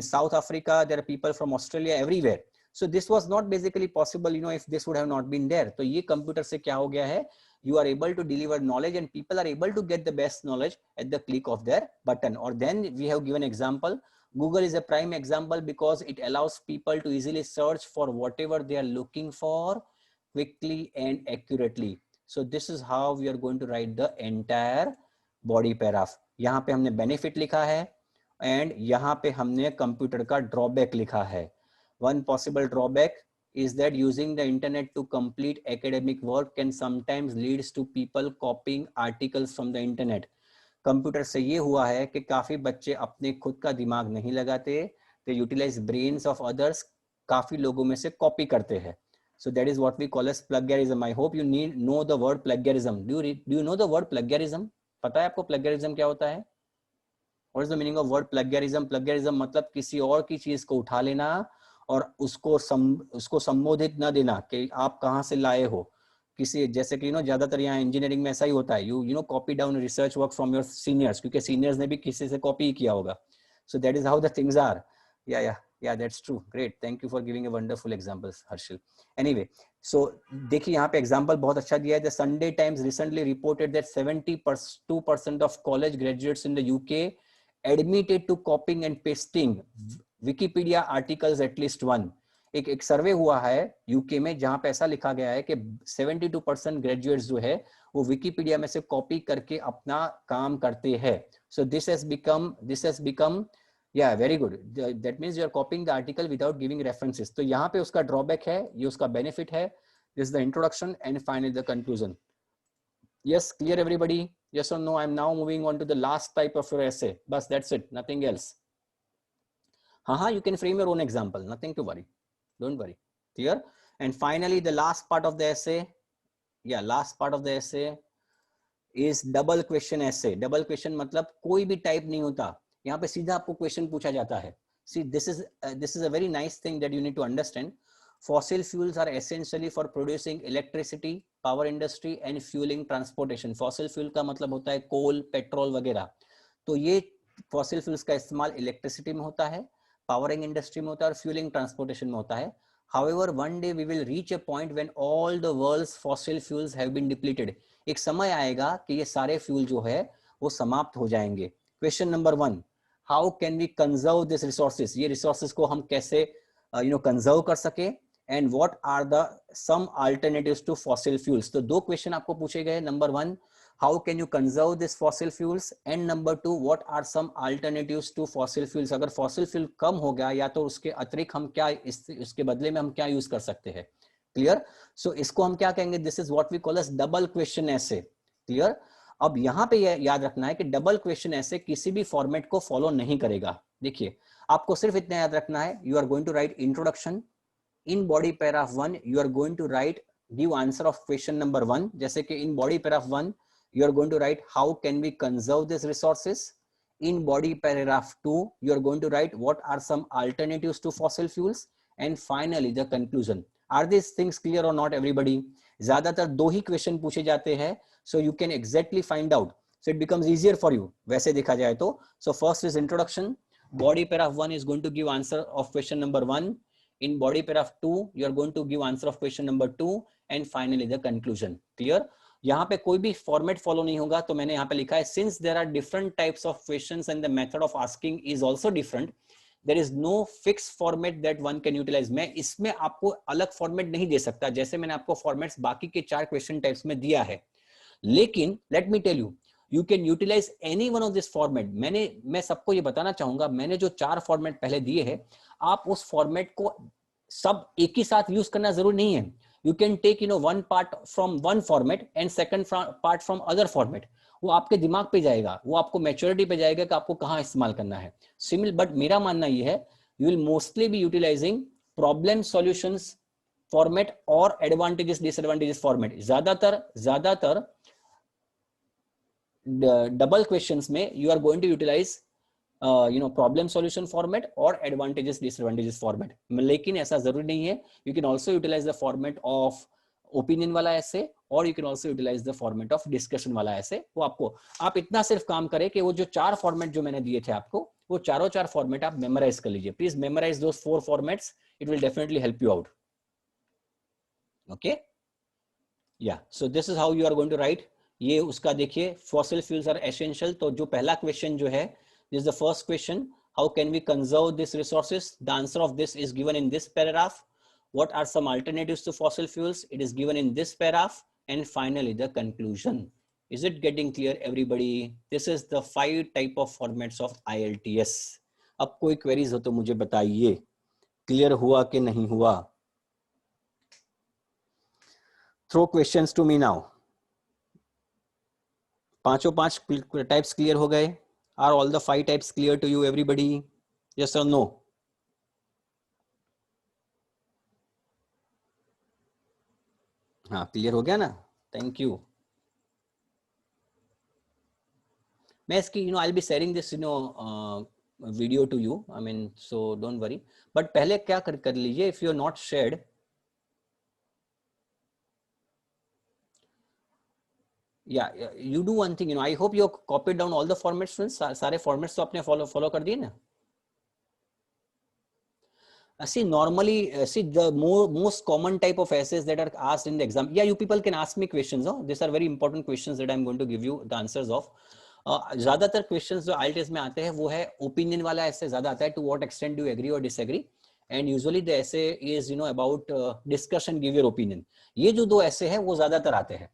Speaker 1: South Africa, there are people from Australia, everywhere. So this was not basically possible if this would have not been there. तो ये कंप्यूटर से क्या हो गया है, you are able to deliver knowledge and people are able to get the best knowledge at the click of their button. Or then we have given example, Google is a prime example because it allows people to easily search for whatever they are looking for quickly and accurately. So this is how we are going to write the entire body paragraph. यहाँ पे हमने benefit लिखा है and यहाँ पे हमने computer का drawback लिखा है. One possible drawback is that using the internet to complete academic work can sometimes leads to people copying articles from the internet. Computer से ये हुआ है कि काफी बच्चे अपने खुद का दिमाग नहीं लगाते, they utilize brains of others, काफी लोगों में से कॉपी करते हैं. So that is what we call as plagiarism. I hope you know the word plagiarism. Do you know the word plagiarism? पता है आपको plagiarism क्या होता है? What is the meaning of word plagiarism? Plagiarism मतलब किसी और की चीज को उठा लेना और उसको संबोधित ना देना कि आप कहाँ से लाए हो. किसी जैसे कि ज्यादातर यहाँ इंजीनियरिंग में ऐसा ही होता है, you copy down research work from your seniors, क्योंकि सीनियर्स ने भी किसी से कॉपी किया होगा. So that is how the things are. Yeah that's true. Great, thank you for giving a wonderful examples Harshil. Anyway, so देखिए यहाँ पे एग्जांपल बहुत अच्छा दिया है. The Sunday Times recently reported that 72% of college graduates in the UK admitted to copying and pasting Wikipedia articles at least one. एक सर्वे हुआ है यूके में जहां पे ऐसा लिखा गया है कि 72% ग्रेजुएट्स जो है वो विकिपीडिया में से कॉपी करके अपना काम करते हैं. सो दिस हैज बिकम या very good. That means you are copying the article without giving references. तो यहाँ पे उसका ड्रॉबैक है, ये उसका बेनिफिट है. This is the introduction and finally the conclusion. Yes, clear everybody? Yes or no? I'm now moving on to the last type of your essay. Bas, that's it, nothing else. You can frame your own example, nothing to worry. Don't worry. Clear? And finally, the last part of the essay. Yeah, last part of the essay is double question essay. Double question मतलब कोई भी type नहीं होता, यहाँ पे सीधा आपको question पूछा जाता है. See, this is a very nice thing that you need to understand. Fossil fuels are essentially for producing electricity, power industry and fueling transportation. Fossil fuel का मतलब होता है कोल, पेट्रोल वगैरह. तो ये fossil fuels का इस्तेमाल इलेक्ट्रिसिटी में होता है, पावरिंग इंडस्ट्री में होता है और फ्यूलिंग ट्रांसपोर्टेशन में होता है. However, one day we will reach a point when all the world's fossil fuels have been depleted. एक समय आएगा कि ये सारे फ्यूल जो है वो समाप्त हो जाएंगे. Question number 1, how can we conserve this resources. ये रिसोर्सेज को हम कैसे कंजर्व कर सके and what are the some alternatives to fossil fuels. तो दो क्वेश्चन आपको पूछे गए. Number 1, how can you conserve this fossil fuels, and number 2, what are some alternatives to fossil fuels. अगर fossil fuel कम हो गया या तो उसके अतिरिक्त हम क्या इसके बदले में हम क्या यूज कर सकते हैं. क्लियर? सो इसको हम क्या कहेंगे, this is what we call as double question essay. Clear? अब यहाँ पे याद रखना है कि डबल क्वेश्चन ऐसे किसी भी फॉर्मेट को फॉलो नहीं करेगा. देखिए आपको सिर्फ इतना याद रखना है, you are going to write introduction. In body paragraph 1 you are going to write give answer of question number 1. जैसे कि in body paragraph 1 you are going to write how can we conserve these resources. In body paragraph 2 you are going to write what are some alternatives to fossil fuels, and finally the conclusion. Are these things clear or not everybody? ज्यादातर 2 ही question पूछे जाते हैं, so you can exactly find out, so it becomes easier for you वैसे देखा जाए तो. So first is introduction. Body paragraph 1 is going to give answer of question number 1. In body paragraph 2 you are going to give answer of question number 2 and finally the conclusion. Clear? यहाँ पे कोई भी format follow नहीं होगा, तो मैंने यहाँ पे लिखा है since there are different types of questions and the method of asking is also different, there is no fixed format that one can utilize. मैं इसमें आपको अलग फॉर्मेट नहीं दे सकता, जैसे मैंने आपको फॉर्मेट्स बाकी के 4 क्वेश्चन टाइप्स में दिया है. लेकिन let me tell you, you can utilise any one of this format. मैं सबको ये बताना चाहूंगा, मैंने जो 4 फॉर्मेट पहले दिए हैं, आप उस फॉर्मेट को सब एक ही साथ यूज करना जरूरी नहीं है. You can take one part from one format and second part from other format. वो आपके दिमाग पे जाएगा, वो आपको मैच्योरिटी पे जाएगा कि आपको कहाँ इस्तेमाल करना है. सिमिलर, बट मेरा मानना ये है, you will mostly be utilising problem solutions format और एडवांटेजेस डिसएडवांटेजेस फॉर्मेट. ज्यादातर डबल क्वेश्चंस में you are going to utilise problem solution format और एडवांटेजेस डिसएडवांटेजेस फॉर्मेट. लेकिन ऐसा जरूरी नहीं है. You can also utilise the format of opinion वाला ऐसे, और you can also utilise the format of discussion वाला ऐसे. वो आपको, आप इतना सिर्फ काम करें कि वो जो 4 फॉर्मेट जो मैंने दिए थे आपको, वो चारों 4 फॉर्मेट आप मेमोराइज कर लीजिए. Please memorize those 4 formats, it will definitely help you out. Okay, yeah so this is how you are going to write. ये उसका देखिए, फॉसिल फ्यूल्स आर एसेंशियल. तो जो पहला क्वेश्चन जो है, this is the first question, how can we conserve this resources. The answer of this is given in this paragraph. What are some alternatives to fossil fuels? It is given in this paragraph. And finally, the conclusion. Is it getting clear, everybody? This is the 5 type of formats of IELTS. अब कोई queries हो तो मुझे बताइए, clear हुआ कि नहीं हुआ? Throw questions to me now. 5 types clear हो गए? Are all the 5 types clear to you, everybody? Yes or no? हाँ, क्लियर हो गया ना? Thank you. मैं इसकी I be sharing this video to you, I mean, so don't worry. But पहले क्या कर लीजिए, if you are not shared, yeah you do one thing, I hope you copy down all the formats. सारे formats तो आपने follow कर दिए ना? See, normally, see the most common type of essays that are asked in the exam. Yeah, you people can ask me questions. These are very important questions that I'm going to give you the answers of. ज्यादातर questions जो IELTS में आते हैं वो है opinion वाला ऐसे ज्यादा आता है. To what extent do agree और disagree. And usually the essay is about discussion, give your opinion. ये जो 2 ऐसे हैं वो ज्यादातर आते हैं.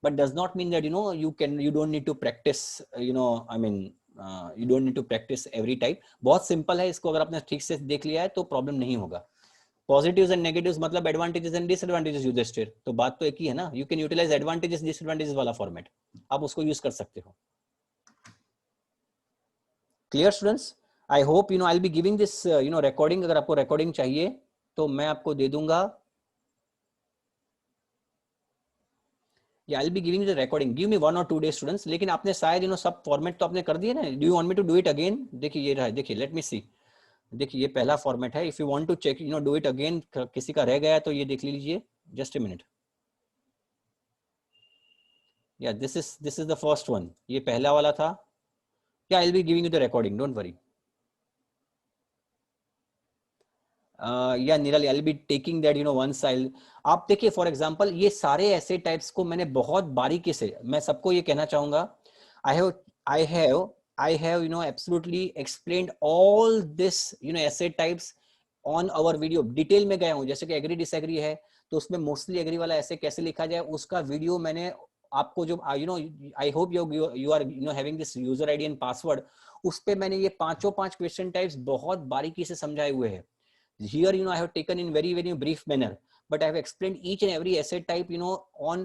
Speaker 1: But does not mean that you don't need to practice, I mean, you don't need to practice every type. बहुत simple है, इसको अगर आपने ठीक से देख लिया है तो प्रॉब्लम नहीं होगा. पॉजिटिव्स एंड नेगेटिव्स मतलब advantages and disadvantages use state, तो बात तो एक ही है ना. You can utilise advantages disadvantages वाला फॉर्मेट, आप उसको यूज कर सकते हो. Clear students? I hope I will be giving this recording. अगर आपको रिकॉर्डिंग चाहिए तो मैं आपको दे दूंगा. I'll be giving the recording. Give me 1 or 2 days, students. लेकिन आपने शायद सब फॉर्मेट तो आपने कर दिए ना. Do you want me to do it again? देखिए ये रहा है, देखिए, let me see. देखिए ये पहला फॉर्मेट है. If you want to check, do it again. किसी का रह गया तो ये देख लीजिए. Just a minute. Yeah, this is the first one. ये पहला वाला था. Yeah, I'll be giving you the recording. Don't worry. या Niral, I'll be taking that once I'll. आप देखिए फॉर एग्जांपल ये सारे ऐसे टाइप्स को मैंने बहुत बारीकी से, मैं सबको ये कहना चाहूंगा, I have absolutely explained all this essay types on our video. Detail में गया हूँ. जैसे कि एग्री डिसएग्री है तो उसमें मोस्टली एग्री वाला ऐसे कैसे लिखा जाए उसका वीडियो मैंने आपको जो I hope you are having this user ID and password, उस पे मैंने ये 5 क्वेश्चन टाइप्स बहुत बारीकी से समझाए हुए हैं. Here I have taken in very brief manner, but I have explained each and every essay type on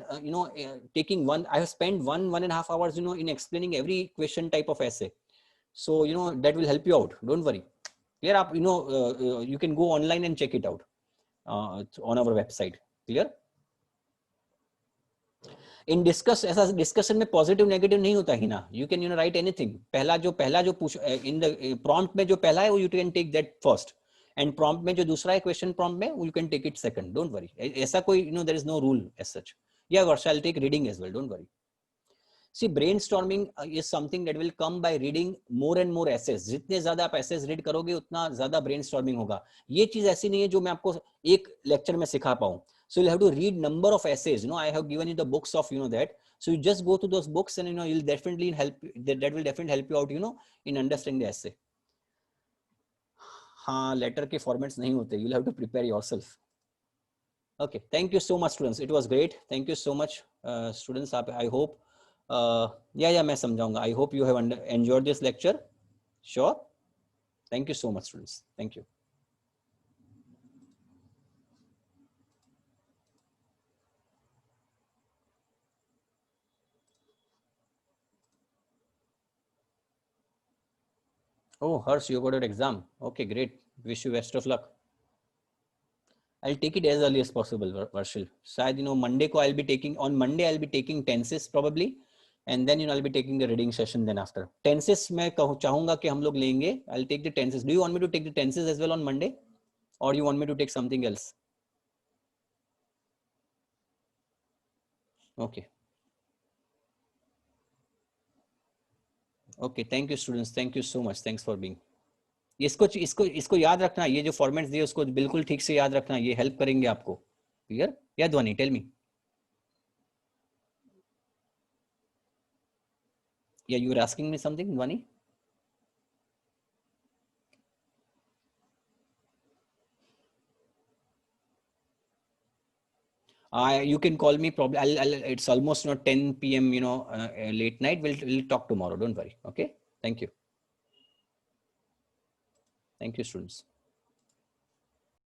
Speaker 1: taking one. I have spent 1.5 hours in explaining every question type of essay, so that will help you out. Don't worry. Here up you can go online and check it out on our website. Clear? इन ऐसा discussion में positive negative नहीं होता ही ना. You can write anything. पहला जो पूछ in the prompt में जो पहला है वो you can take that first, and prompt में जो दूसरा है क्वेश्चन प्रॉम्प्ट में you can take it second. Don't worry. ऐसा कोई there is no rule as such. Yeah, Varsha, I'll take reading as well, don't worry. See, brainstorming is something that will come by reading more and more essays. जितने ज्यादा आप essays read करोगे उतना ज्यादा brainstorming होगा. ये चीज ऐसी नहीं है जो मैं आपको एक lecture में सिखा पाऊँ. So you'll have to read number of essays. You know, I have given you the books of, you know, that. So you just go to those books and, you know, you'll definitely help. That will definitely help you out, you know, in understanding the essay. हाँ, letter के formats नहीं होते. You'll have to prepare yourself. Okay, thank you so much, students. It was great. Thank you so much, students. I hope, yeah, मैं समझाऊंगा. I hope you have enjoyed this lecture. Sure. Thank you so much, students. Thank you. Oh, Harsh, you got your exam. Okay, great. Wish you best of luck. I'll take it as early as possible, Varshil. शायद, you know, on Monday I'll be taking tenses probably, and then, you know, I'll be taking the reading session then after. Tenses मैं चाहूँगा कि हम लोग लेंगे. I'll take the tenses. Do you want me to take the tenses as well on Monday, or you want me to take something else? Okay. Okay, thank you, students. Thank you so much. Thanks for being. इसको इसको इसको याद रखना, ये जो formats दिए उसको बिल्कुल ठीक से याद रखना, ये हेल्प करेंगे आपको. क्लियर? या ध्वनि, टेल मी. या you are asking me something, Dhvani? You can call me probably. It's almost not 10 p.m. You know, late night. We'll talk tomorrow. Don't worry. Okay. Thank you. Thank you, students.